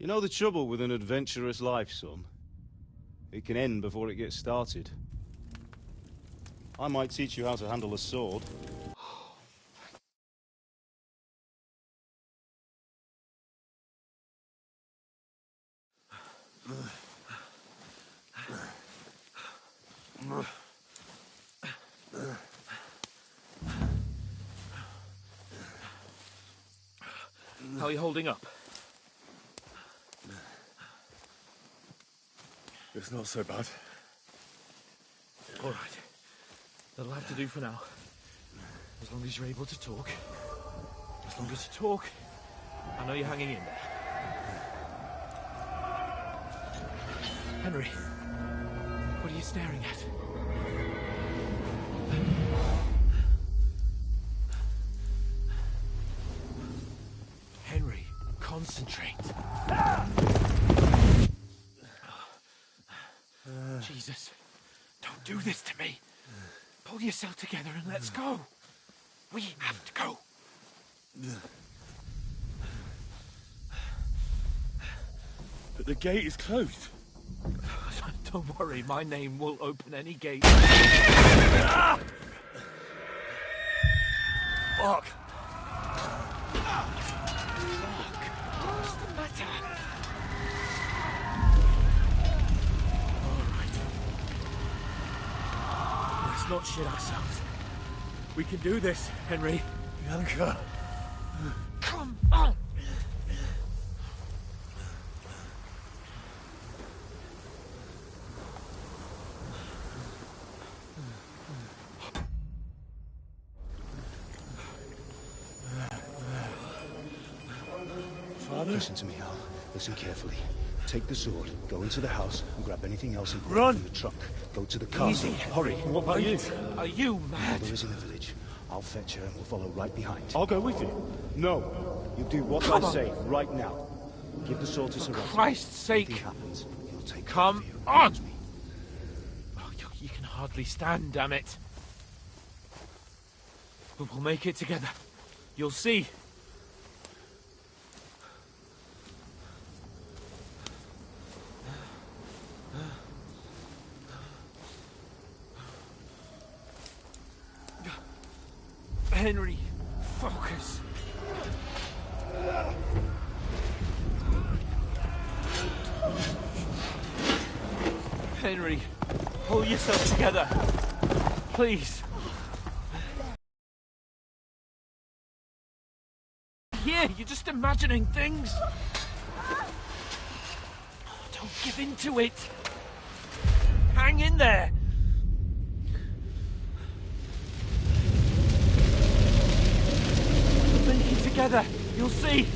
You know the trouble with an adventurous life, son? It can end before it gets started. I might teach you how to handle a sword. How are you holding up? It's not so bad. All right. That'll have to do for now. As long as you're able to talk. As long as you talk, I know you're hanging in there. Henry, what are you staring at? Henry, concentrate. Jesus, don't do this to me. Pull yourself together and let's go. We have to go. But the gate is closed. Don't worry, my name will open any gate. Fuck. What's the matter? Let's not shit ourselves. We can do this, Henry. Bianca. Come on! Father? Listen to me, Hal. Listen carefully. Take the sword, go into the house, and grab anything else important Run! from the trunk. Go to the castle. Easy. Hurry. What about you? Are you mad? Mother is in the village. I'll fetch her and we'll follow right behind. I'll go with you. No. You do what Come I on. say right now. Give the sword to For Sarata. Christ's sake. Anything happens, he'll take Come care of you. on! Promise me. Oh, you can hardly stand, damn it. But we'll make it together. You'll see. Henry, focus. Henry, pull yourself together. Please. Here, you're just imagining things. Don't give in to it. Hang in there. We'll make it together. You'll see.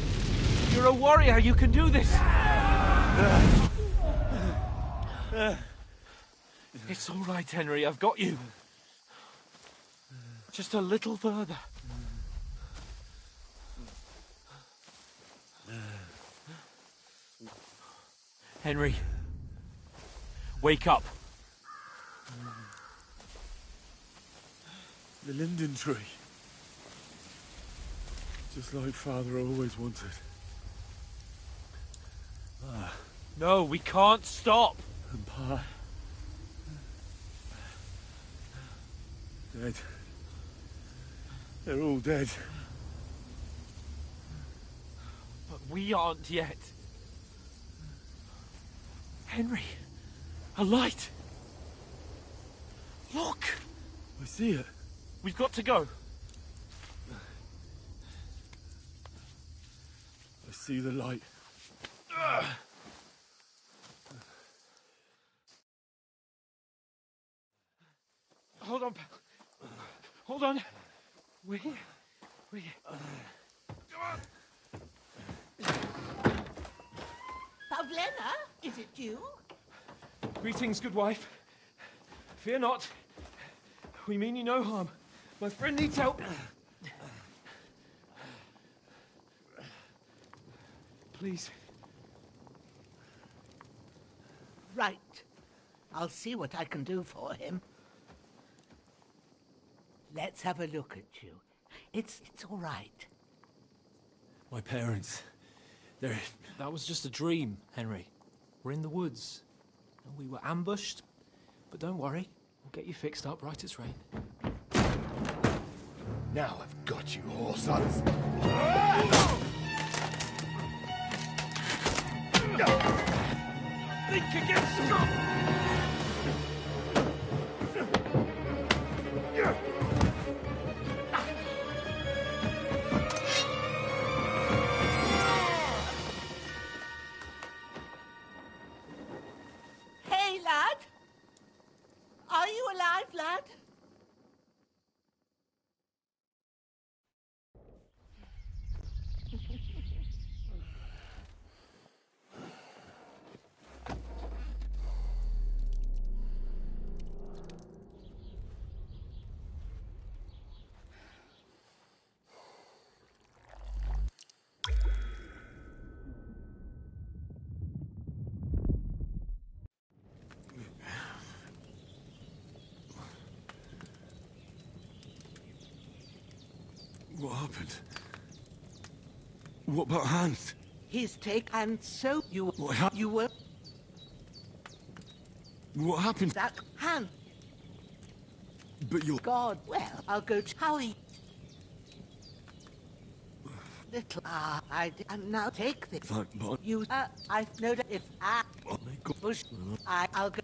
You're a warrior. You can do this. It's all right, Henry. I've got you. Just a little further. Henry, wake up. The linden tree. Just like Father always wanted. No, we can't stop. And Pa. Dead. They're all dead. we aren't yet. Henry, a light. Look! I see it. We've got to go. I see the light. Hold on, pal. Hold on. We. Pavlena, is it you? Greetings, good wife. Fear not. We mean you no harm. My friend needs help. Please. Right. I'll see what I can do for him. Let's have a look at you. It's all right. My parents. They're... That was just a dream, Henry. We're in the woods. We were ambushed, but don't worry. We'll get you fixed up right as rain. Now I've got you, whore sons. Think again, strong! Hey, lad! Are you alive, lad? What happened? What about Hans? He's and so you were What happened? that hand. But you're... God, well, I'll go to Howie. Little, and now take this. Thank God. You, I've no doubt if Oh my God. push, I'll go.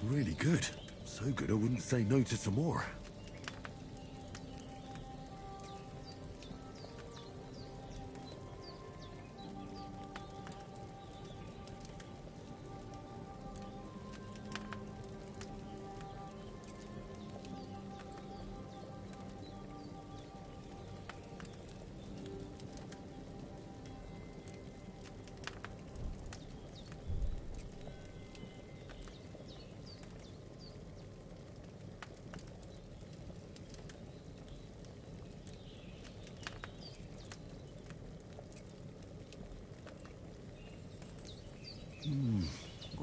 It's really good. So good I wouldn't say no to some more.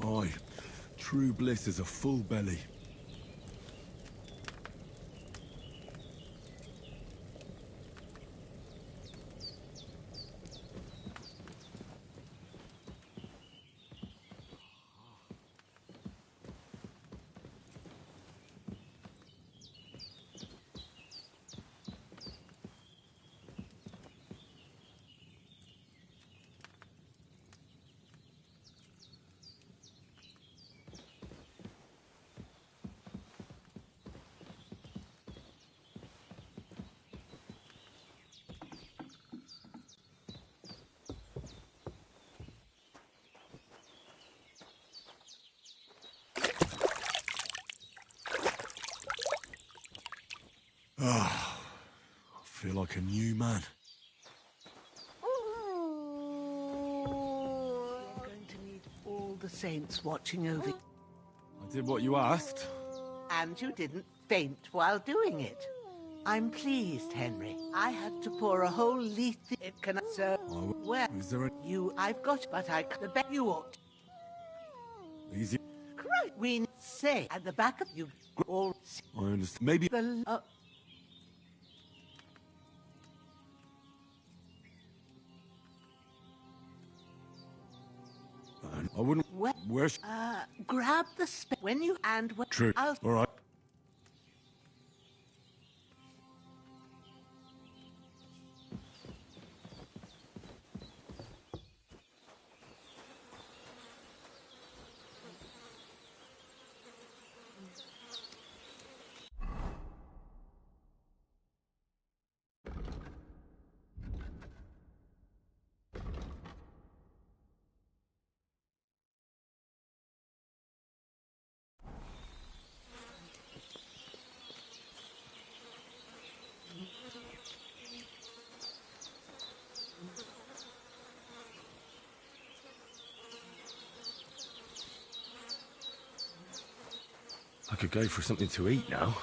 Aye. True bliss is a full belly. Ah, I feel like a new man. You're going to need all the saints watching over you. I did what you asked. And you didn't faint while doing it. I'm pleased, Henry. I had to pour a whole liter. It can serve well. Is there a... I've got, but I could bet you ought. Easy. Right, we say at the back of you all. I understand. Maybe... I wouldn't... Where... Grab the when you and... True. All right. I could go for something to eat now.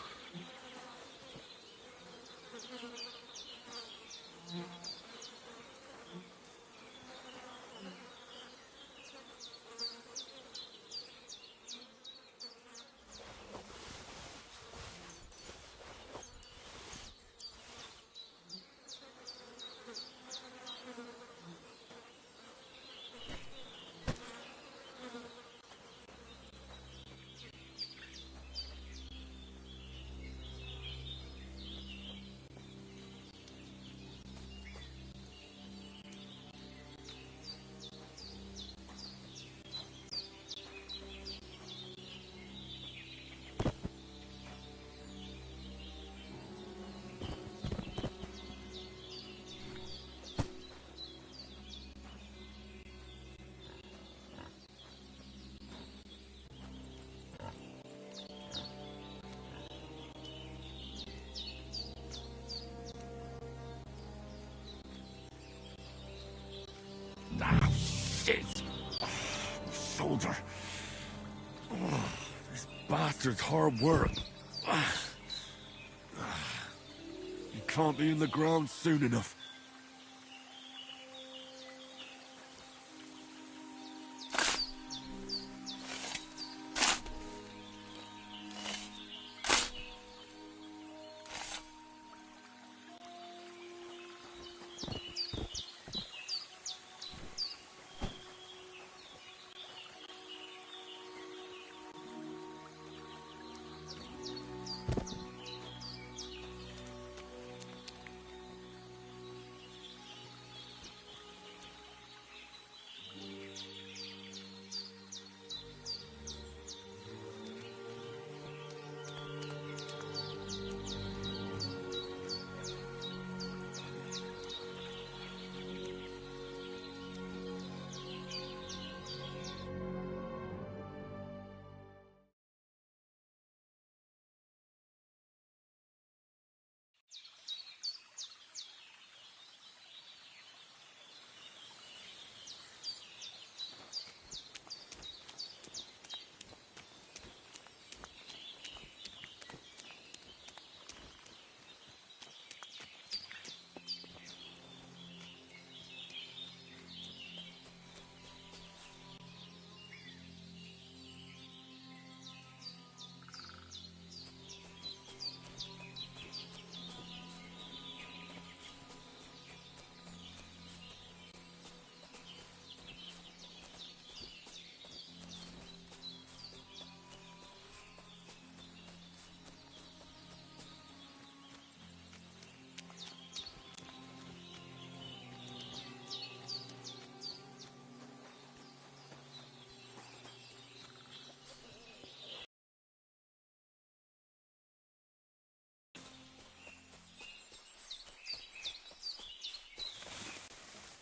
Ah, shit! My shoulder. This bastard's hard work. You can't be in the ground soon enough.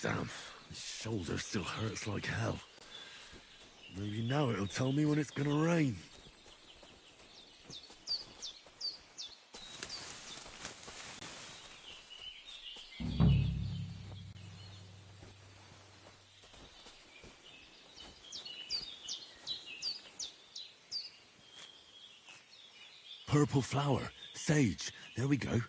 Damn, my shoulder still hurts like hell. Maybe now it'll tell me when it's gonna rain. Purple flower. Sage. There we go.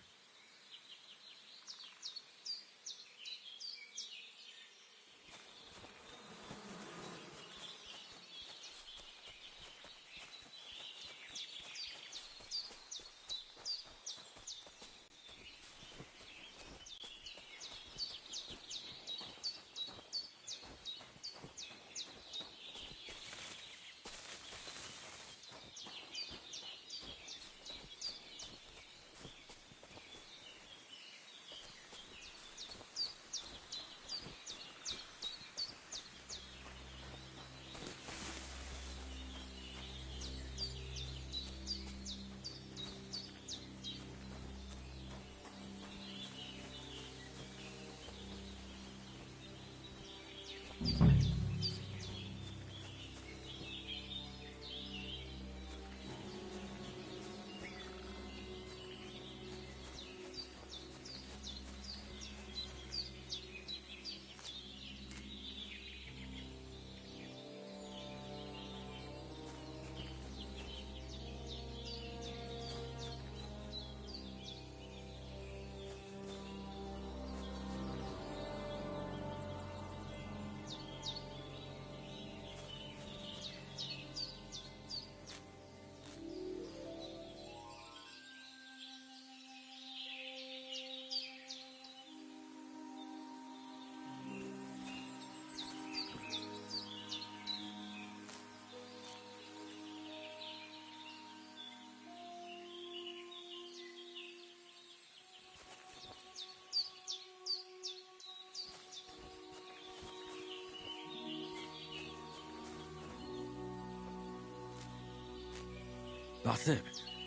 That's it.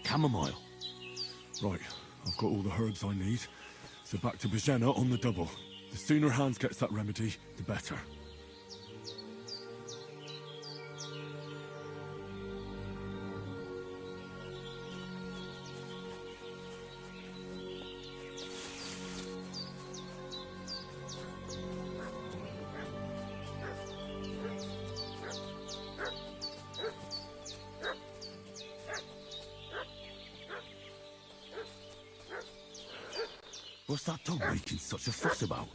Chamomile. Right, I've got all the herbs I need. So back to Bajena on the double. The sooner Hans gets that remedy, the better. What's that dog making such a fuss about?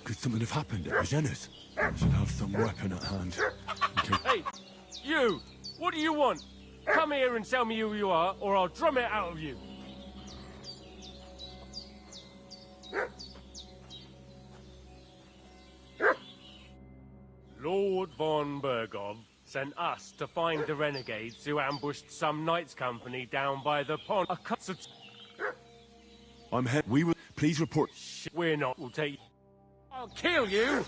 Could something have happened at Bajena's? Should have some weapon at hand. Hey, you! What do you want? Come here and tell me who you are, or I'll drum it out of you. Lord von Bergov sent us to find the renegades who ambushed some knights' company down by the pond. I'm head. We will. Please report. We're not. We'll take. I'll kill you.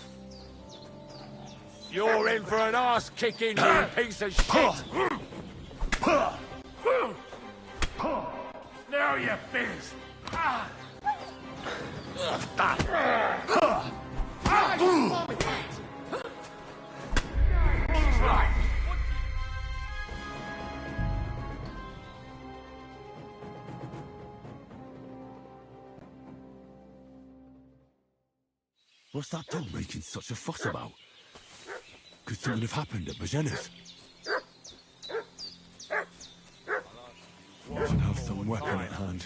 You're in for an ass kicking, you piece of shit! Now you're finished. What's that dog making such a fuss about? Could something have happened at Bajena's? Should have some weapon at hand,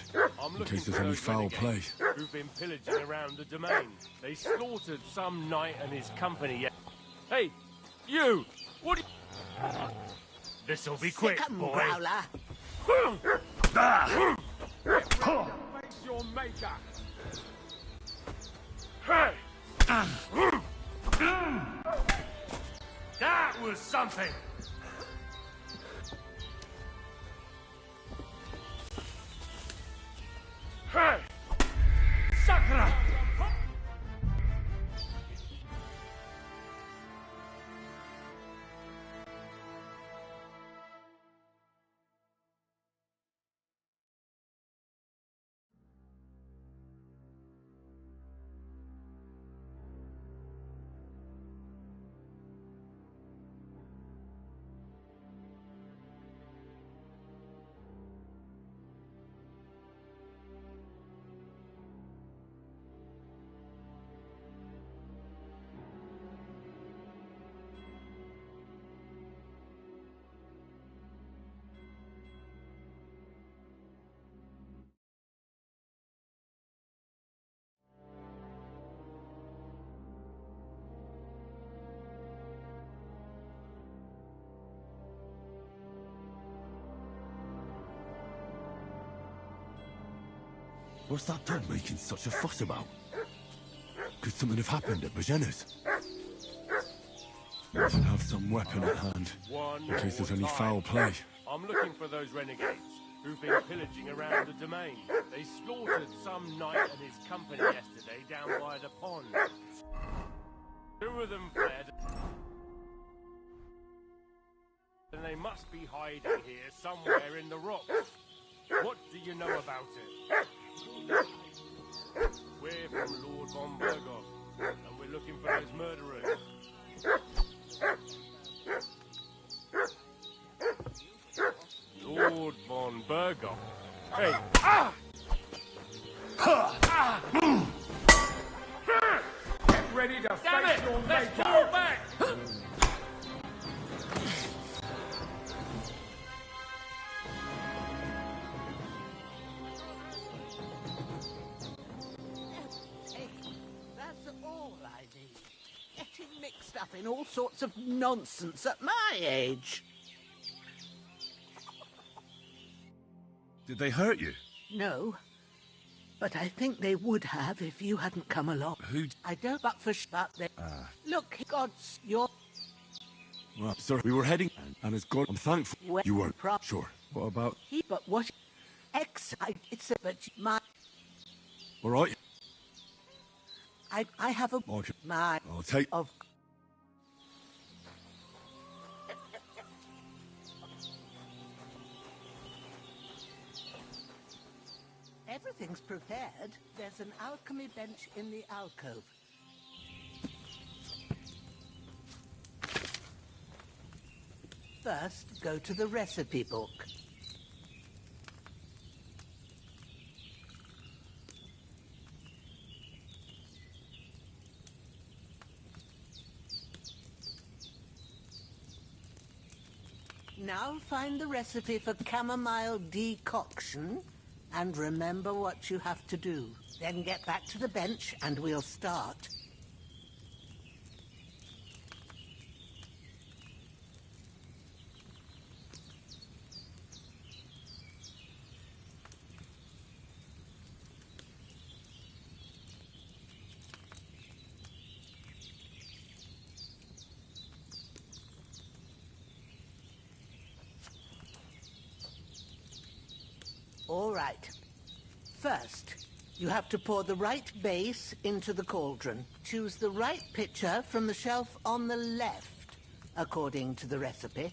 in case there's any foul play. Who've been pillaging around the domain. They slaughtered some knight and his company. Hey, you! What? This'll be quick, boy. Face your maker! Hey! That was something! Hey! Sakura! What's that dog making such a fuss about? Could something have happened at Bajena's? We should have some weapon at hand, in case there's any foul play. I'm looking for those renegades who've been pillaging around the domain. They slaughtered some knight and his company yesterday down by the pond. 2 of them fled. And they must be hiding here somewhere in the rocks. What do you know about it? We're from Lord von Burgos, and we're looking for those murderers. Lord von Burgos. Hey! Ah! Get ready to face your maker! Let's fall back! That's all I need. Getting mixed up in all sorts of nonsense at my age. Did they hurt you? No, but I think they would have if you hadn't come along. Who? I don't, but for but they. Look, God's your. Well, sir, we were heading, and as God, I'm thankful you weren't. Sure. What about? But what? It's a but my. All right. I have a Okay. my I'll take. of. Everything's prepared. There's an alchemy bench in the alcove. First, go to the recipe book. Now find the recipe for chamomile decoction. And remember what you have to do. Then get back to the bench and we'll start. All right. First, you have to pour the right base into the cauldron. Choose the right pitcher from the shelf on the left, according to the recipe.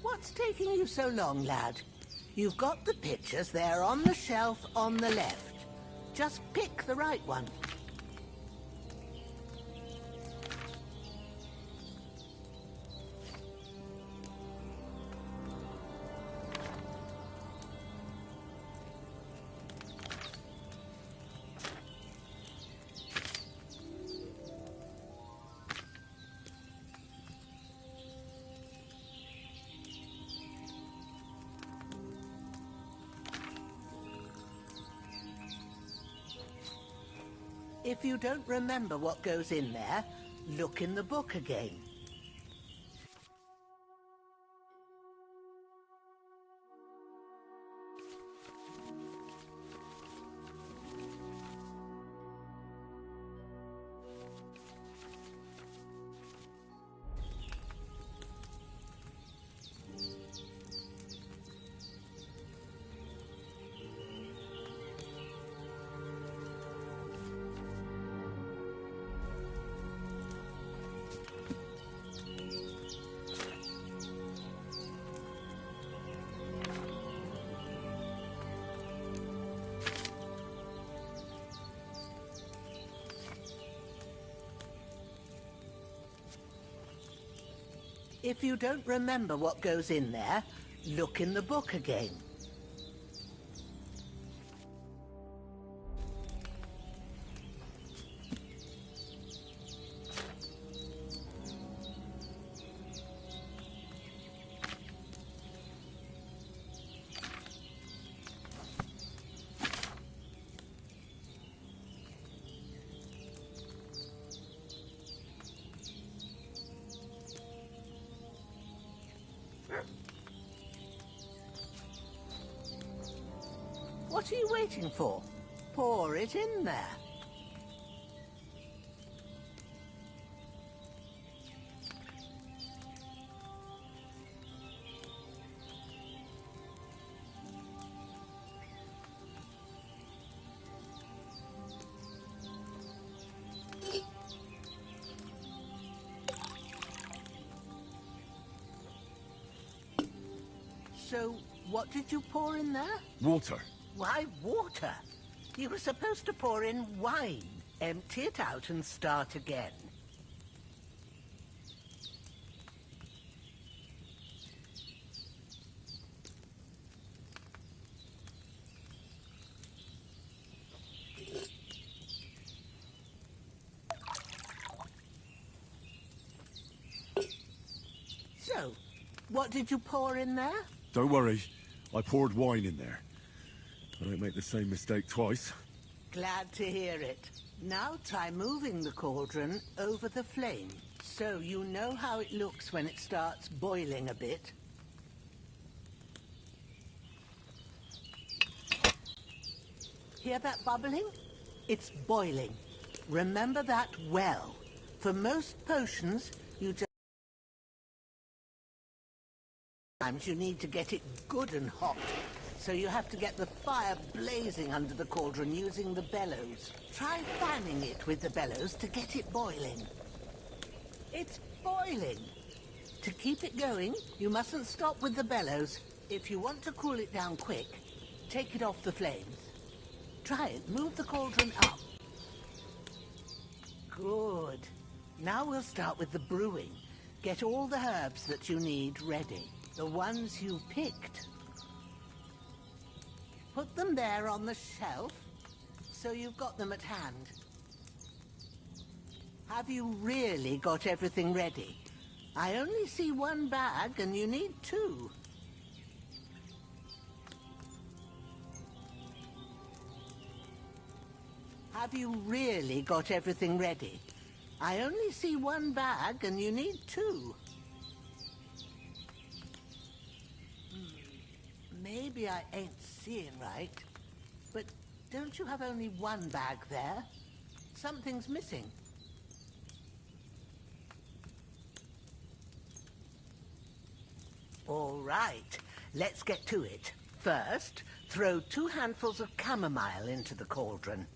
What's taking you so long, lad? You've got the pictures there on the shelf on the left. Just pick the right one. If you don't remember what goes in there, look in the book again. If you don't remember what goes in there, look in the book again. What are you waiting for? Pour it in there. So, what did you pour in there? Water. Why water? You were supposed to pour in wine. Empty it out and start again. So, what did you pour in there? Don't worry. I poured wine in there. I don't make the same mistake twice. Glad to hear it. Now try moving the cauldron over the flame, so you know how it looks when it starts boiling a bit. Hear that bubbling? It's boiling. Remember that well. For most potions, you just... Sometimes you need to get it good and hot. So you have to get the fire blazing under the cauldron using the bellows. Try fanning it with the bellows to get it boiling. It's boiling. To keep it going, you mustn't stop with the bellows. If you want to cool it down quick, take it off the flames. Try it. Move the cauldron up. Good. Now we'll start with the brewing. Get all the herbs that you need ready. The ones you've picked. Put them there on the shelf, so you've got them at hand. Have you really got everything ready? I only see one bag, and you need two. Have you really got everything ready? I only see one bag, and you need two. Maybe I ain't seeing right, but don't you have only one bag there? Something's missing. All right, let's get to it. First, throw 2 handfuls of chamomile into the cauldron.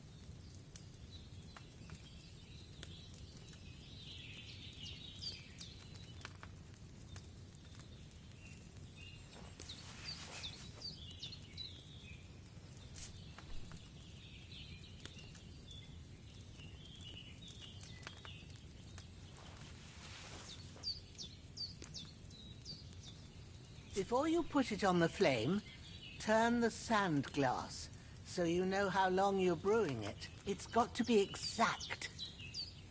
Before you put it on the flame, turn the sand glass so you know how long you're brewing it. It's got to be exact.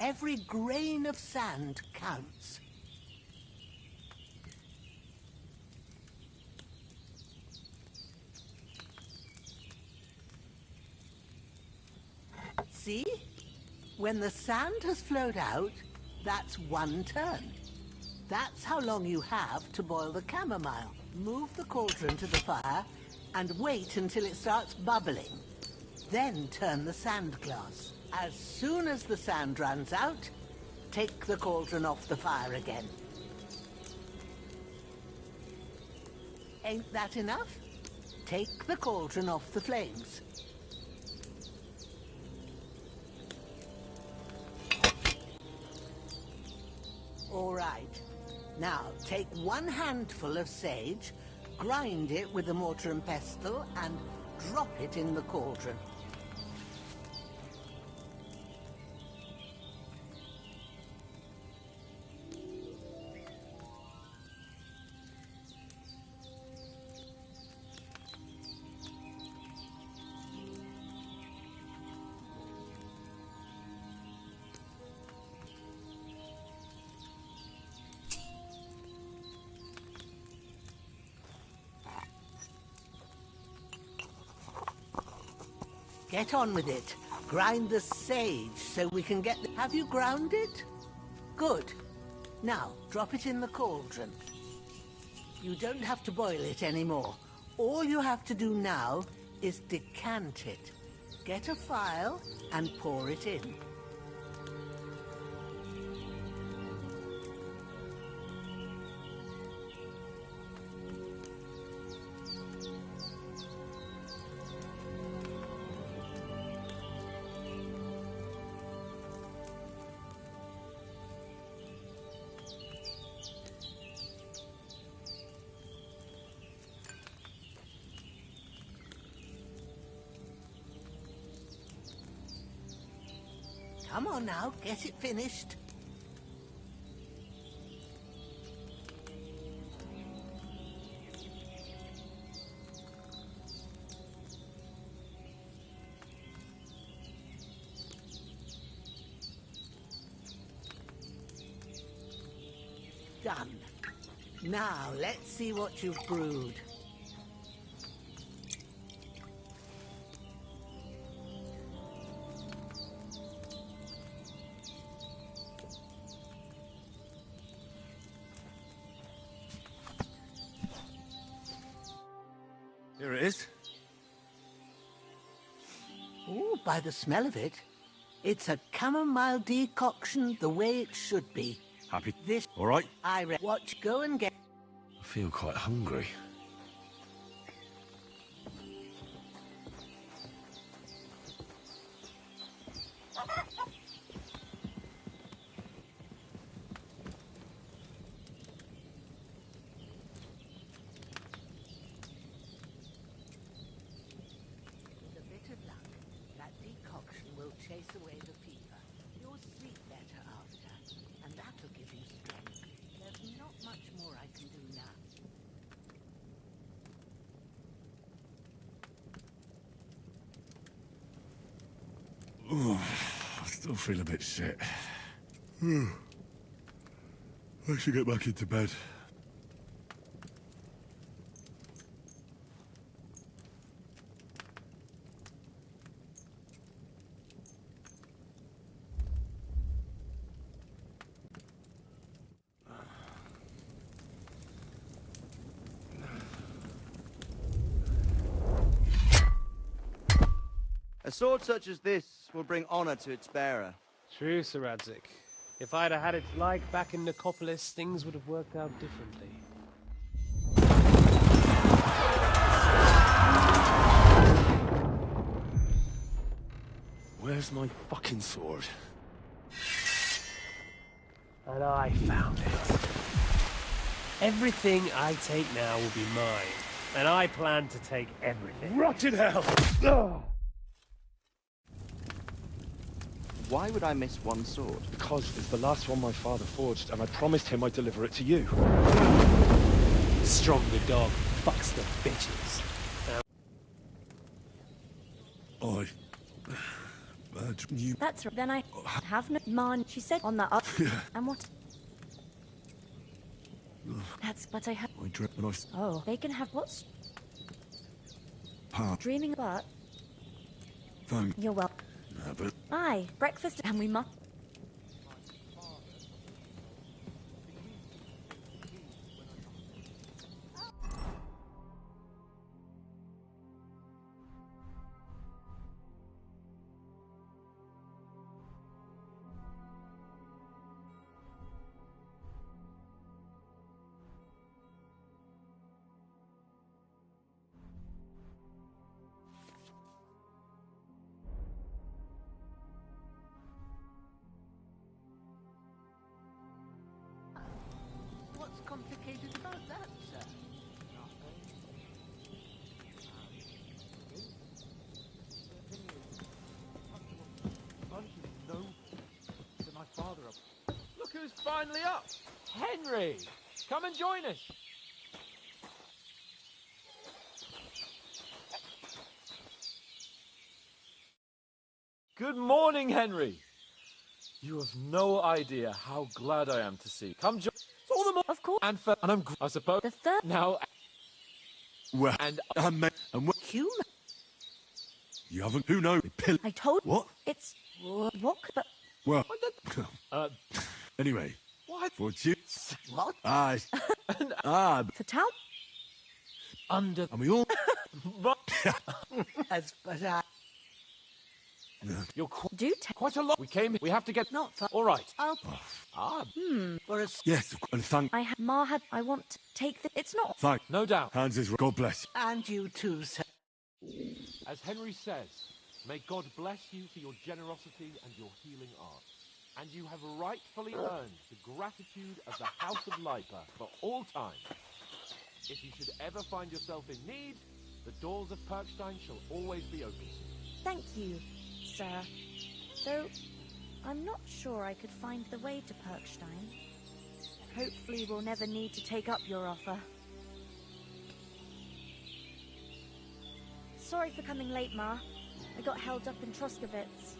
Every grain of sand counts. See? When the sand has flowed out, that's 1 turn. That's how long you have to boil the chamomile. Move the cauldron to the fire and wait until it starts bubbling. Then turn the sand glass. As soon as the sand runs out, take the cauldron off the fire again. Ain't that enough? Take the cauldron off the flames. All right. Now, take 1 handful of sage, grind it with a mortar and pestle, and drop it in the cauldron. Get on with it. Grind the sage so we can get the... Have you ground it? Good. Now, drop it in the cauldron. You don't have to boil it anymore. All you have to do now is decant it. Get a phial and pour it in. Come on now, get it finished. Done. Now, let's see what you've brewed. Here it is. Ooh, by the smell of it, it's a chamomile decoction the way it should be. Happy? This, All right. Watch, go and get... I feel quite hungry. With a bit of luck, that decoction will chase away the fever. You'll sleep better after, and that'll give you strength. There's not much more I can do now. Ooh, I still feel a bit shit. I should get back into bed. A sword such as this will bring honor to its bearer. True, Sir Radzik. If I'd have had it like back in Nicopolis, things would have worked out differently. Where's my fucking sword? And I found it. Everything I take now will be mine, and I plan to take everything. Rotted hell! Why would I miss one sword? Because it's the last one my father forged, and I promised him I'd deliver it to you. Stronger dog fucks the bitches. You... That's right. Then I have no man. She said on that up. Yeah. And what? That's what I have. I dreamt when I... Oh, they can have what's Pa. dreaming about. Thank... You're well. No, but... Aye, breakfast, and we must. What's complicated about that, sir? My father up. Look who's finally up! Henry! Come and join us! Good morning, Henry! You have no idea how glad I am to see you. Come join. All the more. Of course. And I'm. I suppose. The third. Now. Well, and and what? Human. You haven't. Who knows? I told. What? It's what? But Well. Anyway. What? For you. What? Ah. for town. Under. And we all. But I... You're Do quite a lot. We came. We have to get. Not far. All right. I'll... Ah. For a... Yes, and thank... Ma had... I want to take the... It's not... Thank... No doubt. Hans is... God bless. And you too, sir. As Henry says, may God bless you for your generosity and your healing art. And you have rightfully earned the gratitude of the House of Lipa for all time. If you should ever find yourself in need, the doors of Perkstein shall always be open to you. Thank you, sir. Though, I'm not sure I could find the way to Perkstein. Hopefully we'll never need to take up your offer. Sorry for coming late, Ma. I got held up in Troskowitz.